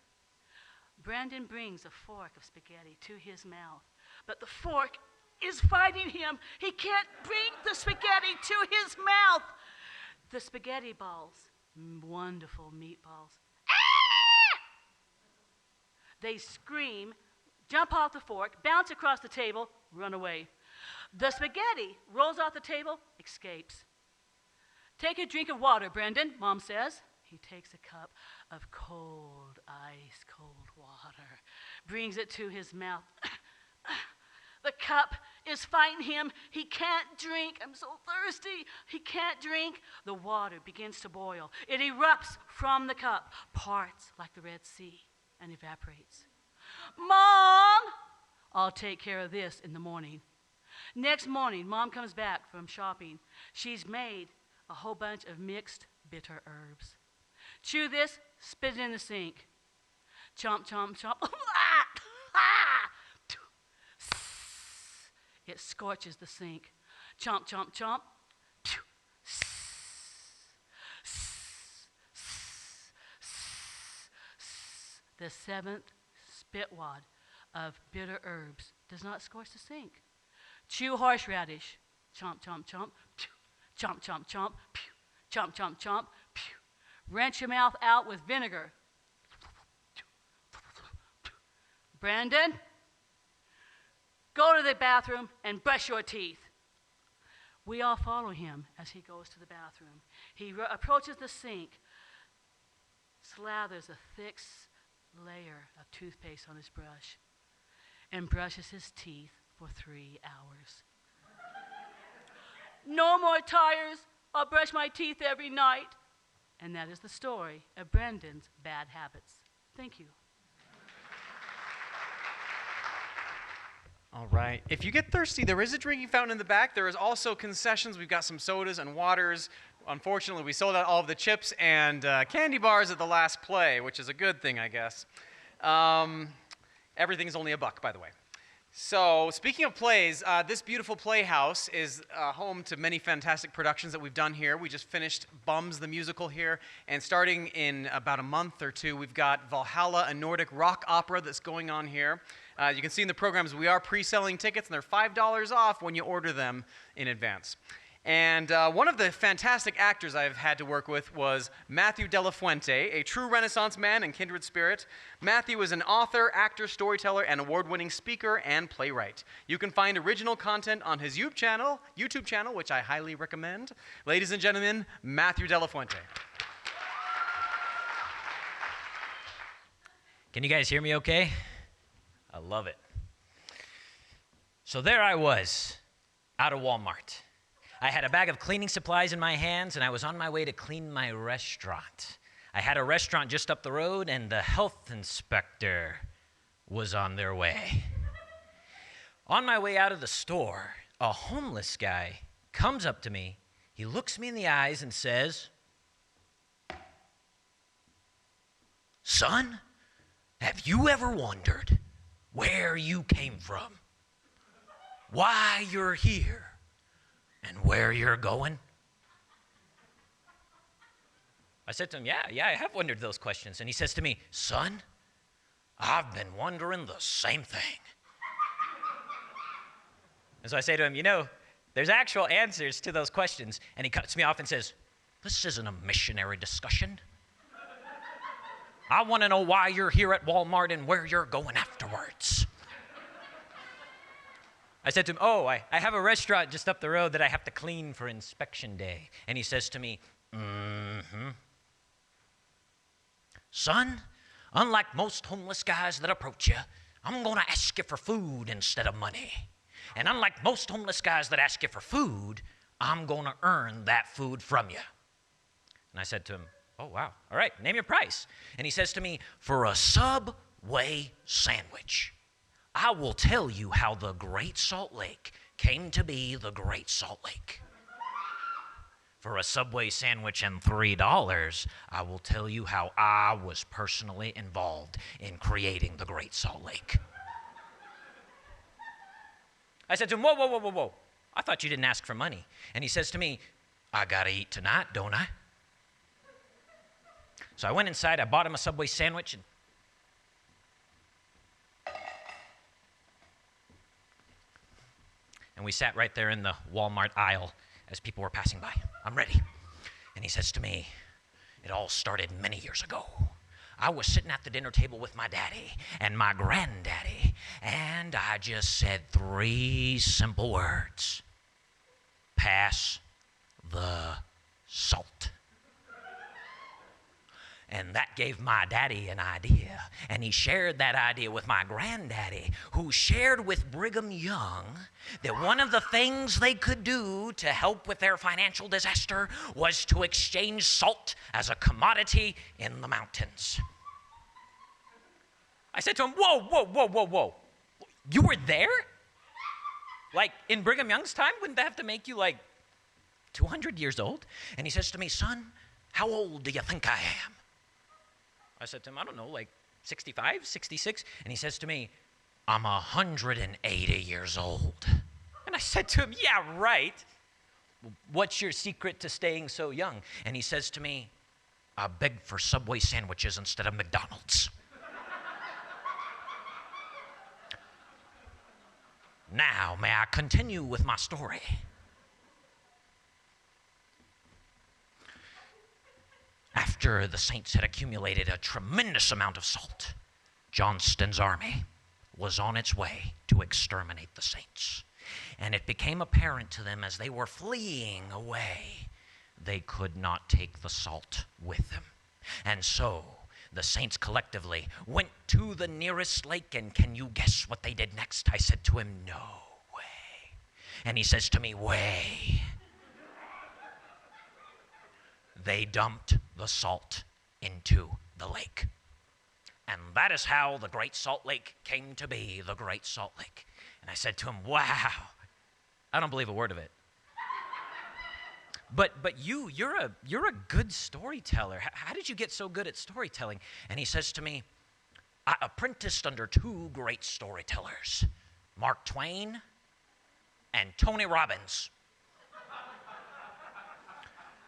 Speaker 7: Brendan brings a fork of spaghetti to his mouth, but the fork is fighting him. He can't bring the spaghetti to his mouth. The spaghetti balls, wonderful meatballs. Ah! They scream, jump off the fork, bounce across the table, run away. The spaghetti rolls off the table, escapes. Take a drink of water, Brendan, Mom says. He takes a cup of cold, ice cold water, brings it to his mouth. The cup is fighting him. He can't drink. I'm so thirsty. He can't drink. The water begins to boil. It erupts from the cup, parts like the Red Sea, and evaporates. Mom! I'll take care of this in the morning. Next morning, Mom comes back from shopping. She's made a whole bunch of mixed bitter herbs. Chew this, spit it in the sink. Chomp, chomp, chomp. It scorches the sink. Chomp, chomp, chomp. The seventh spit wad of bitter herbs does not scorch the sink. Chew horseradish. Chomp, chomp, chomp. Chomp, chomp, chomp. Chomp, chomp, chomp. Rinse your mouth out with vinegar. Brandon, go to the bathroom and brush your teeth. We all follow him as he goes to the bathroom. He approaches the sink, slathers a thick layer of toothpaste on his brush, and brushes his teeth for 3 hours. No more tires. I'll brush my teeth every night. And that is the story of Brendan's bad habits. Thank you.
Speaker 1: All right. If you get thirsty, there is a drinking fountain in the back. There is also concessions. We've got some sodas and waters. Unfortunately, we sold out all of the chips and candy bars at the last play, which is a good thing, I guess. Everything's only $1, by the way. So, speaking of plays, this beautiful playhouse is home to many fantastic productions that we've done here. We just finished Bums the Musical here, and starting in about a month or two, we've got Valhalla, a Nordic rock opera that's going on here. You can see in the programs we are pre-selling tickets, and they're $5 off when you order them in advance. And one of the fantastic actors I've had to work with was Matthew De La Fuente, a true Renaissance man and kindred spirit. Matthew is an author, actor, storyteller, and award-winning speaker and playwright. You can find original content on his YouTube channel, which I highly recommend. Ladies and gentlemen, Matthew De La Fuente.
Speaker 8: Can you guys hear me okay? I love it. So there I was, out of Walmart. I had a bag of cleaning supplies in my hands, and I was on my way to clean my restaurant. I had a restaurant just up the road, and the health inspector was on their way. On my way out of the store, a homeless guy comes up to me. He looks me in the eyes and says, "Son, have you ever wondered where you came from? Why you're here? And where you're going?" I said to him, yeah, I have wondered those questions. And he says to me, "Son, I've been wondering the same thing." And so I say to him, there's actual answers to those questions. And he cuts me off and says, "This isn't a missionary discussion. I want to know why you're here at Walmart and where you're going afterwards." I said to him, I have a restaurant just up the road that I have to clean for inspection day. And he says to me, "Son, unlike most homeless guys that approach you, I'm going to ask you for food instead of money. And unlike most homeless guys that ask you for food, I'm going to earn that food from you." And I said to him, "Oh, wow. All right, name your price." And he says to me, "For a Subway sandwich, I will tell you how the Great Salt Lake came to be the Great Salt Lake. For a Subway sandwich and $3, I will tell you how I was personally involved in creating the Great Salt Lake." I said to him, whoa. I thought you didn't ask for money. And he says to me, "I gotta eat tonight, don't I?" So I went inside, I bought him a Subway sandwich, and we sat right there in the Walmart aisle as people were passing by. "I'm ready." And he says to me, "It all started many years ago. I was sitting at the dinner table with my daddy and my granddaddy, and I just said 3 simple words: pass the salt. And that gave my daddy an idea, and he shared that idea with my granddaddy, who shared with Brigham Young that one of the things they could do to help with their financial disaster was to exchange salt as a commodity in the mountains." I said to him, whoa. You were there? Like in Brigham Young's time? Wouldn't that have to make you like 200 years old? And he says to me, "Son, how old do you think I am?" I said to him, "I don't know, like 65, 66. And he says to me, "I'm 180 years old." And I said to him, "Yeah, right. What's your secret to staying so young?" And he says to me, "I beg for Subway sandwiches instead of McDonald's." Now, may I continue with my story? After the saints had accumulated a tremendous amount of salt, Johnston's army was on its way to exterminate the saints. And it became apparent to them as they were fleeing away, they could not take the salt with them. And so the saints collectively went to the nearest lake, and can you guess what they did next? I said to him, "No way." And he says to me, "Way." They dumped the salt into the lake. And that is how the Great Salt Lake came to be the Great Salt Lake. And I said to him, "Wow, I don't believe a word of it." But you're a good storyteller. How did you get so good at storytelling? And he says to me, "I apprenticed under 2 great storytellers, Mark Twain and Tony Robbins.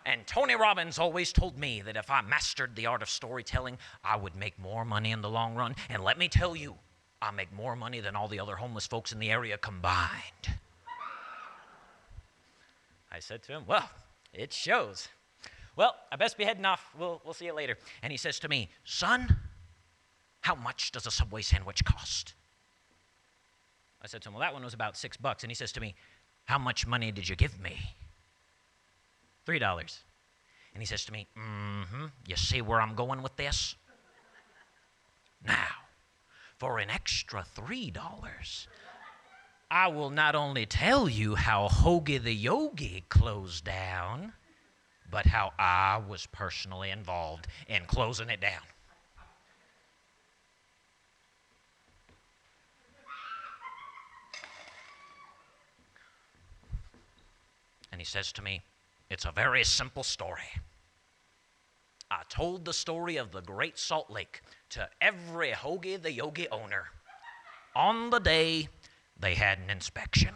Speaker 8: And Tony Robbins always told me that if I mastered the art of storytelling, I would make more money in the long run. And let me tell you, I make more money than all the other homeless folks in the area combined." I said to him, well, it shows. Well, I best be heading off. We'll see you later. And he says to me, son, how much does a Subway sandwich cost? I said to him, well, that one was about $6. And he says to me, how much money did you give me? $3. And he says to me, you see where I'm going with this? Now, for an extra $3, I will not only tell you how Hoagie the Yogi closed down, but how I was personally involved in closing it down. And he says to me, it's a very simple story. I told the story of the Great Salt Lake to every Hoagie the Yogi owner on the day they had an inspection.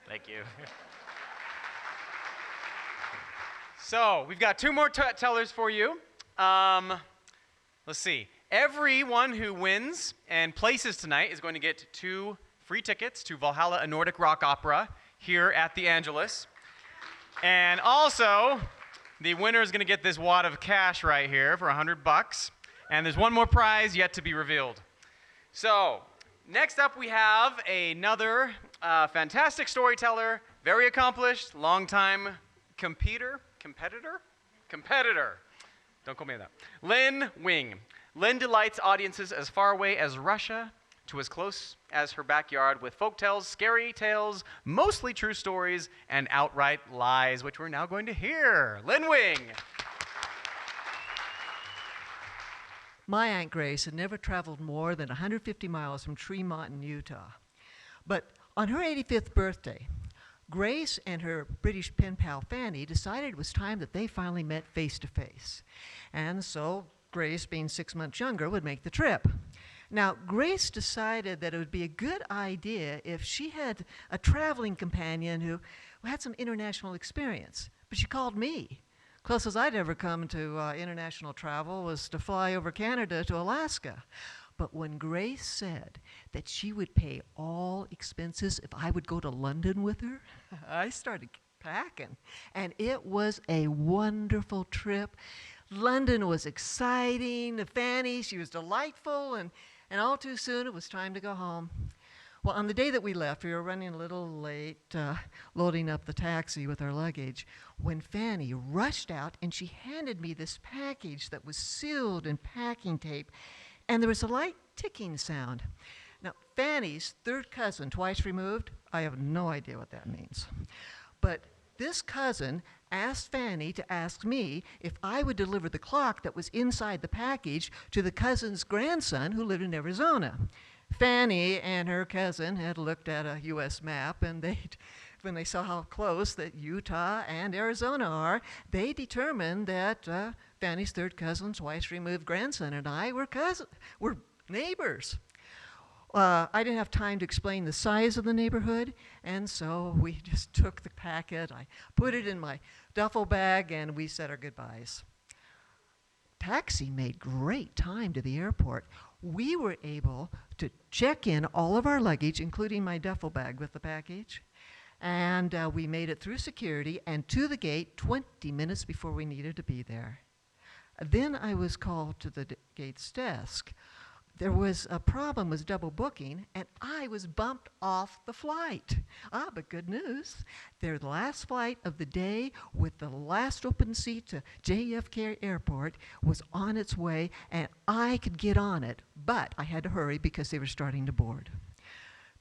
Speaker 8: Thank you.
Speaker 1: So we've got two more tellers for you. Let's see. Everyone who wins and places tonight is going to get 2 free tickets to Valhalla, a Nordic rock opera, here at the Angelus. And also, the winner is going to get this wad of cash right here for $100. And there's one more prize yet to be revealed. So, next up we have another fantastic storyteller, very accomplished, longtime competitor. Don't call me that. Lin Wing. Lin delights audiences as far away as Russia to as close as her backyard with folk tales, scary tales, mostly true stories, and outright lies, which we're now going to hear. Lin Wing.
Speaker 9: My Aunt Grace had never traveled more than 150 miles from Tremont in Utah. But on her 85th birthday, Grace and her British pen pal Fanny decided it was time that they finally met face to face. And so Grace, being 6 months younger, would make the trip. Now, Grace decided that it would be a good idea if she had a traveling companion who had some international experience. But she called me. Closest I'd ever come to international travel was to fly over Canada to Alaska. But when Grace said that she would pay all expenses if I would go to London with her, I started packing. And it was a wonderful trip. London was exciting. Fanny, she was delightful. And all too soon, it was time to go home. Well, on the day that we left, we were running a little late, loading up the taxi with our luggage, when Fanny rushed out and she handed me this package that was sealed in packing tape, and there was a light ticking sound. Now, Fanny's third cousin, twice removed, I have no idea what that means. But this cousin asked Fanny to ask me if I would deliver the clock that was inside the package to the cousin's grandson who lived in Arizona. Fanny and her cousin had looked at a U.S. map, and when they saw how close that Utah and Arizona are, they determined that Fanny's third cousin's twice removed grandson and I were neighbors. I didn't have time to explain the size of the neighborhood, and so we just took the packet, I put it in my duffel bag, and we said our goodbyes. Taxi made great time to the airport. We were able to check in all of our luggage, including my duffel bag with the package, and we made it through security and to the gate 20 minutes before we needed to be there. Then I was called to the gate's desk. There was a problem with double booking, and I was bumped off the flight. But good news. Their last flight of the day with the last open seat to JFK Airport was on its way, and I could get on it, but I had to hurry because they were starting to board.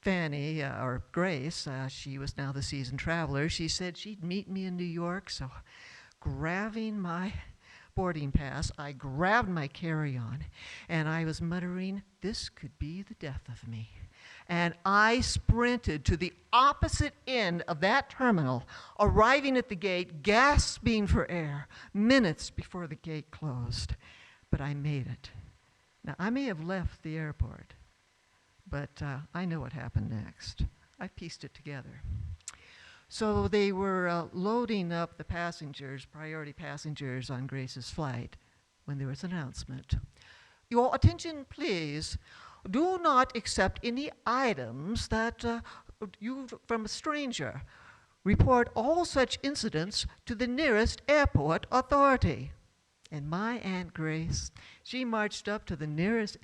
Speaker 9: Fanny, or Grace, she was now the seasoned traveler, she said she'd meet me in New York, so grabbing my boarding pass, I grabbed my carry-on, and I was muttering, this could be the death of me. And I sprinted to the opposite end of that terminal, arriving at the gate, gasping for air, minutes before the gate closed. But I made it. Now, I may have left the airport, but I know what happened next. I pieced it together. So they were loading up the passengers, priority passengers on Grace's flight, when there was an announcement. Your attention, please. Do not accept any items that you from a stranger. Report all such incidents to the nearest airport authority. And my Aunt Grace, she marched up to the nearest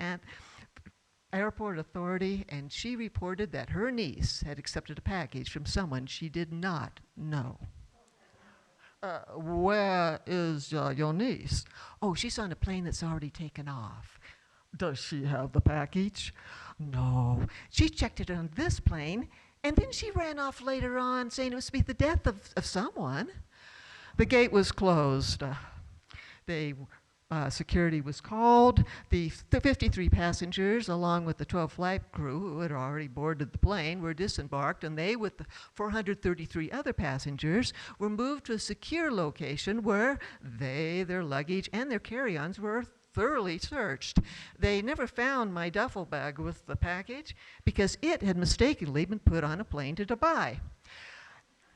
Speaker 9: airport authority, and she reported that her niece had accepted a package from someone she did not know. Where is your niece? Oh, she's on a plane that's already taken off. Does she have the package? No. She checked it on this plane, and then she ran off later on saying it was to be the death of someone. The gate was closed. Security was called. The 53 passengers, along with the 12 flight crew who had already boarded the plane, were disembarked, and they, with the 433 other passengers, were moved to a secure location where they, their luggage, and their carry-ons were thoroughly searched. They never found my duffel bag with the package because it had mistakenly been put on a plane to Dubai.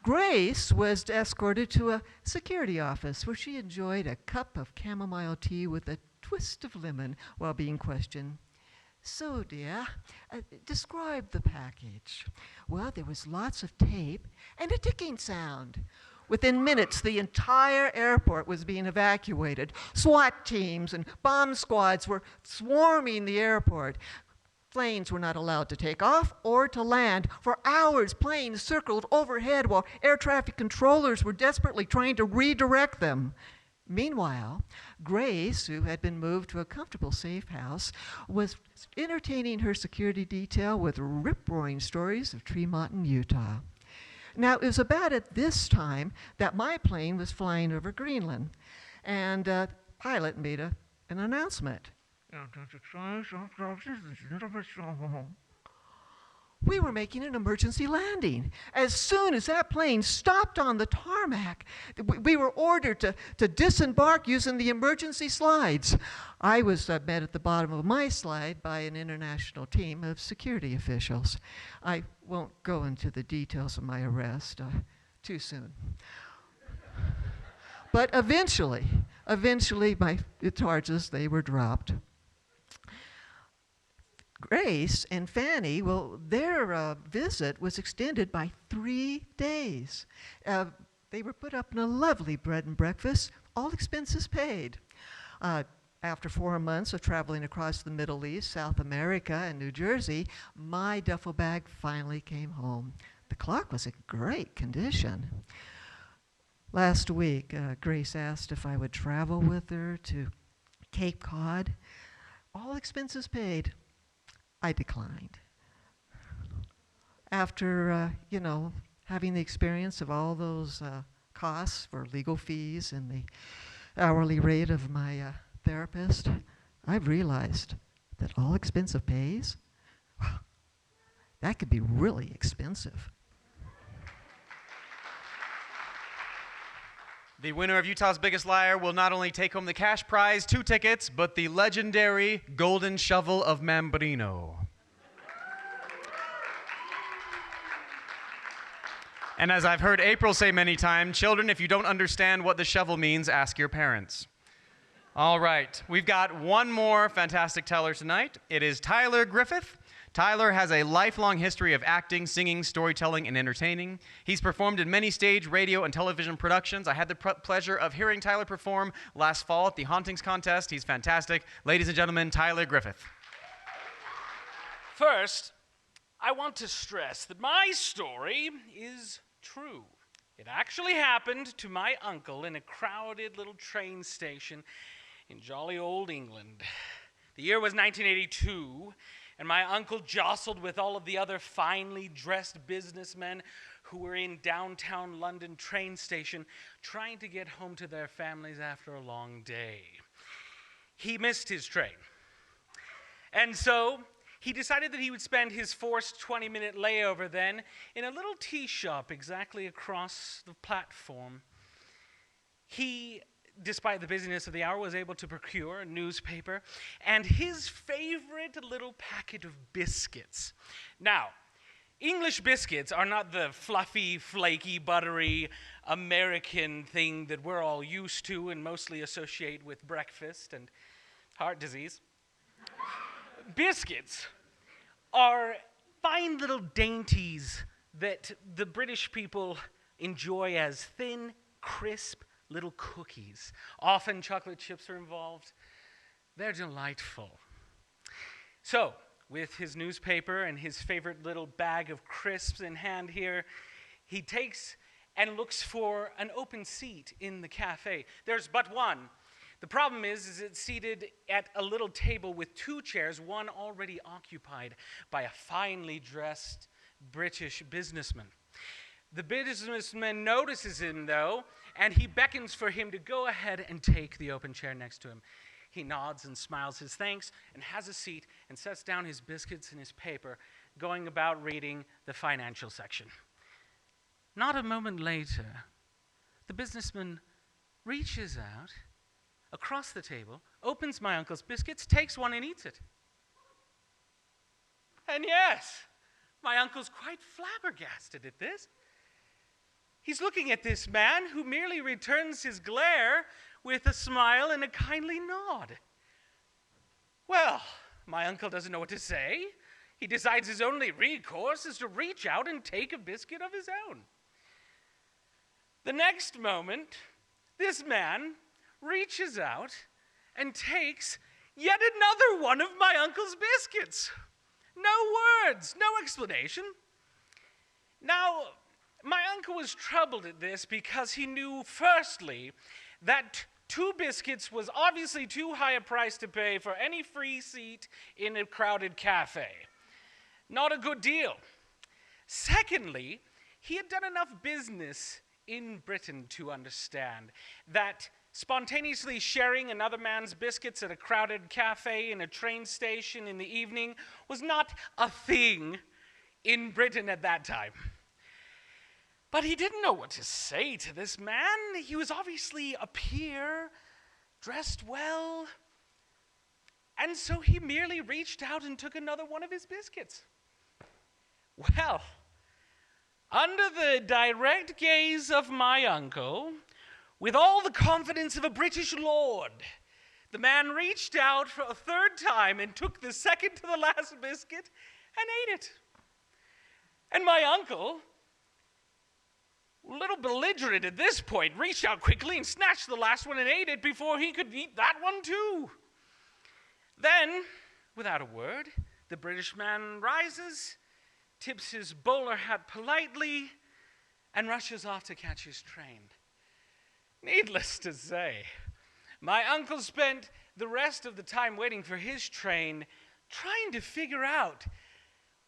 Speaker 9: Grace was escorted to a security office where she enjoyed a cup of chamomile tea with a twist of lemon while being questioned. So, dear, describe the package. Well, there was lots of tape and a ticking sound. Within minutes, the entire airport was being evacuated. SWAT teams and bomb squads were swarming the airport. Planes were not allowed to take off or to land. For hours, planes circled overhead while air traffic controllers were desperately trying to redirect them. Meanwhile, Grace, who had been moved to a comfortable safe house, was entertaining her security detail with rip-roaring stories of Tremont, Utah. Now, it was about at this time that my plane was flying over Greenland, and the pilot made an announcement. We were making an emergency landing. As soon as that plane stopped on the tarmac, we were ordered to disembark using the emergency slides. I was met at the bottom of my slide by an international team of security officials. I won't go into the details of my arrest too soon. But eventually, my charges, they were dropped. Grace and Fanny, well, their visit was extended by 3 days. They were put up in a lovely bread and breakfast, all expenses paid. After 4 months of traveling across the Middle East, South America, and New Jersey, my duffel bag finally came home. The clock was in great condition. Last week, Grace asked if I would travel with her to Cape Cod. All expenses paid. I declined. After, having the experience of all those costs for legal fees and the hourly rate of my therapist, I've realized that all expensive pays, well, that could be really expensive.
Speaker 1: The winner of Utah's Biggest Liar will not only take home the cash prize, 2 tickets, but the legendary Golden Shovel of Mambrino. And as I've heard April say many times, children, if you don't understand what the shovel means, ask your parents. All right, we've got one more fantastic teller tonight. It is Tyler Griffith. Tyler has a lifelong history of acting, singing, storytelling, and entertaining. He's performed in many stage, radio, and television productions. I had the pleasure of hearing Tyler perform last fall at the Hauntings Contest. He's fantastic. Ladies and gentlemen, Tyler Griffith.
Speaker 10: First, I want to stress that my story is true. It actually happened to my uncle in a crowded little train station in jolly old England. The year was 1982. And my uncle jostled with all of the other finely dressed businessmen who were in downtown London train station trying to get home to their families after a long day. He missed his train. And so he decided that he would spend his forced 20-minute layover then in a little tea shop exactly across the platform. He, despite the busyness of the hour, was able to procure a newspaper and his favorite little packet of biscuits. Now, English biscuits are not the fluffy, flaky, buttery American thing that we're all used to and mostly associate with breakfast and heart disease. Biscuits are fine little dainties that the British people enjoy as thin, crisp little cookies. Often chocolate chips are involved. They're delightful. So, with his newspaper and his favorite little bag of crisps in hand here, he takes and looks for an open seat in the cafe. There's but one. The problem is it's seated at a little table with two chairs, one already occupied by a finely dressed British businessman. The businessman notices him, though, and he beckons for him to go ahead and take the open chair next to him. He nods and smiles his thanks and has a seat and sets down his biscuits and his paper, going about reading the financial section. Not a moment later, the businessman reaches out across the table, opens my uncle's biscuits, takes one and eats it. And yes, my uncle's quite flabbergasted at this. He's looking at this man who merely returns his glare with a smile and a kindly nod. Well, my uncle doesn't know what to say. He decides his only recourse is to reach out and take a biscuit of his own. The next moment, this man reaches out and takes yet another one of my uncle's biscuits. No words, no explanation. Now, my uncle was troubled at this because he knew, firstly, that 2 biscuits was obviously too high a price to pay for any free seat in a crowded cafe. Not a good deal. Secondly, he had done enough business in Britain to understand that spontaneously sharing another man's biscuits at a crowded cafe in a train station in the evening was not a thing in Britain at that time. But he didn't know what to say to this man. He was obviously a peer, dressed well, and so he merely reached out and took another one of his biscuits. Well, under the direct gaze of my uncle, with all the confidence of a British lord, the man reached out for a third time and took the second to the last biscuit and ate it. And my uncle, a little belligerent at this point, reached out quickly and snatched the last one and ate it before he could eat that one too. Then, without a word, the British man rises, tips his bowler hat politely, and rushes off to catch his train. Needless to say, my uncle spent the rest of the time waiting for his train, trying to figure out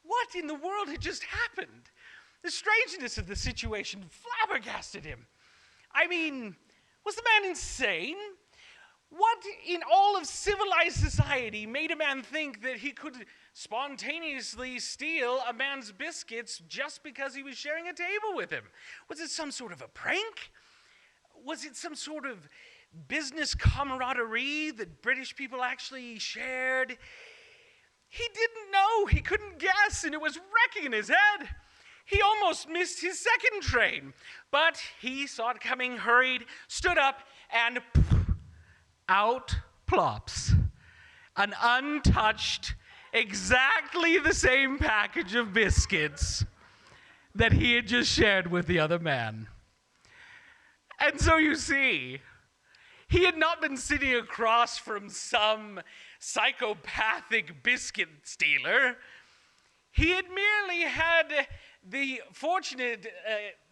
Speaker 10: what in the world had just happened. The strangeness of the situation flabbergasted him. I mean, was the man insane? What in all of civilized society made a man think that he could spontaneously steal a man's biscuits just because he was sharing a table with him? Was it some sort of a prank? Was it some sort of business camaraderie that British people actually shared? He didn't know. He couldn't guess, and it was wrecking in his head. He almost missed his second train, but he saw it coming, hurried, stood up, and out plops an untouched, exactly the same package of biscuits that he had just shared with the other man. And so you see, he had not been sitting across from some psychopathic biscuit stealer. He had merely had the fortunate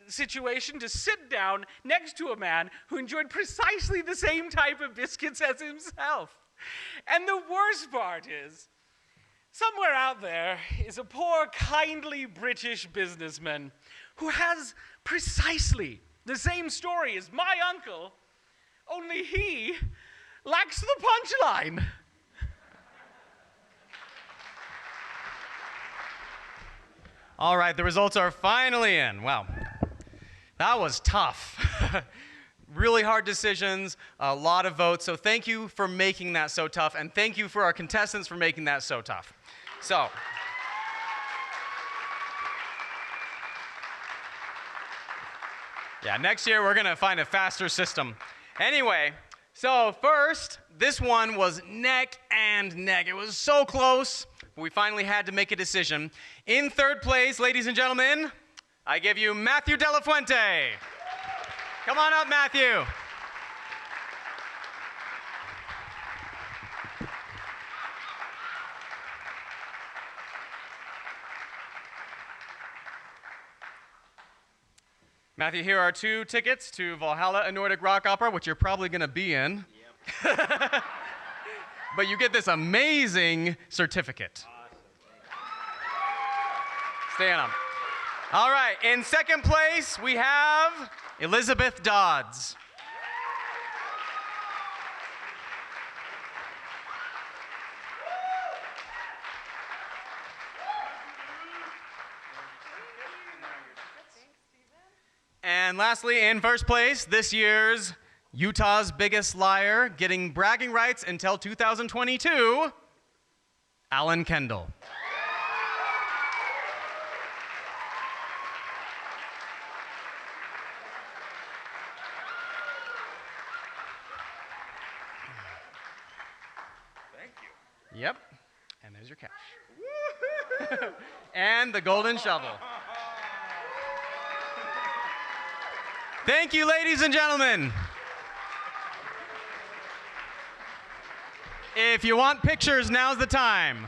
Speaker 10: situation to sit down next to a man who enjoyed precisely the same type of biscuits as himself. And the worst part is, somewhere out there is a poor, kindly British businessman who has precisely the same story as my uncle, only he lacks the punchline.
Speaker 1: All right, the results are finally in. Wow, that was tough. Really hard decisions, a lot of votes. So thank you for making that so tough, and thank you for our contestants for making that so tough. So, yeah, next year we're gonna find a faster system. Anyway, so first, this one was neck and neck. It was so close, but we finally had to make a decision. In third place, ladies and gentlemen, I give you Matthew De La Fuente. Come on up, Matthew. Matthew, here are 2 tickets to Valhalla, a Nordic rock opera, which you're probably going to be in. Yep. But you get this amazing certificate. Awesome. Stay on. All right, in second place, we have Elizabeth Dodds. And lastly, in first place, this year's Utah's Biggest Liar, getting bragging rights until 2022, Alan Kendall.
Speaker 5: Thank you.
Speaker 1: Yep, and there's your cash. And the golden shovel. Thank you, ladies and gentlemen. If you want pictures, now's the time.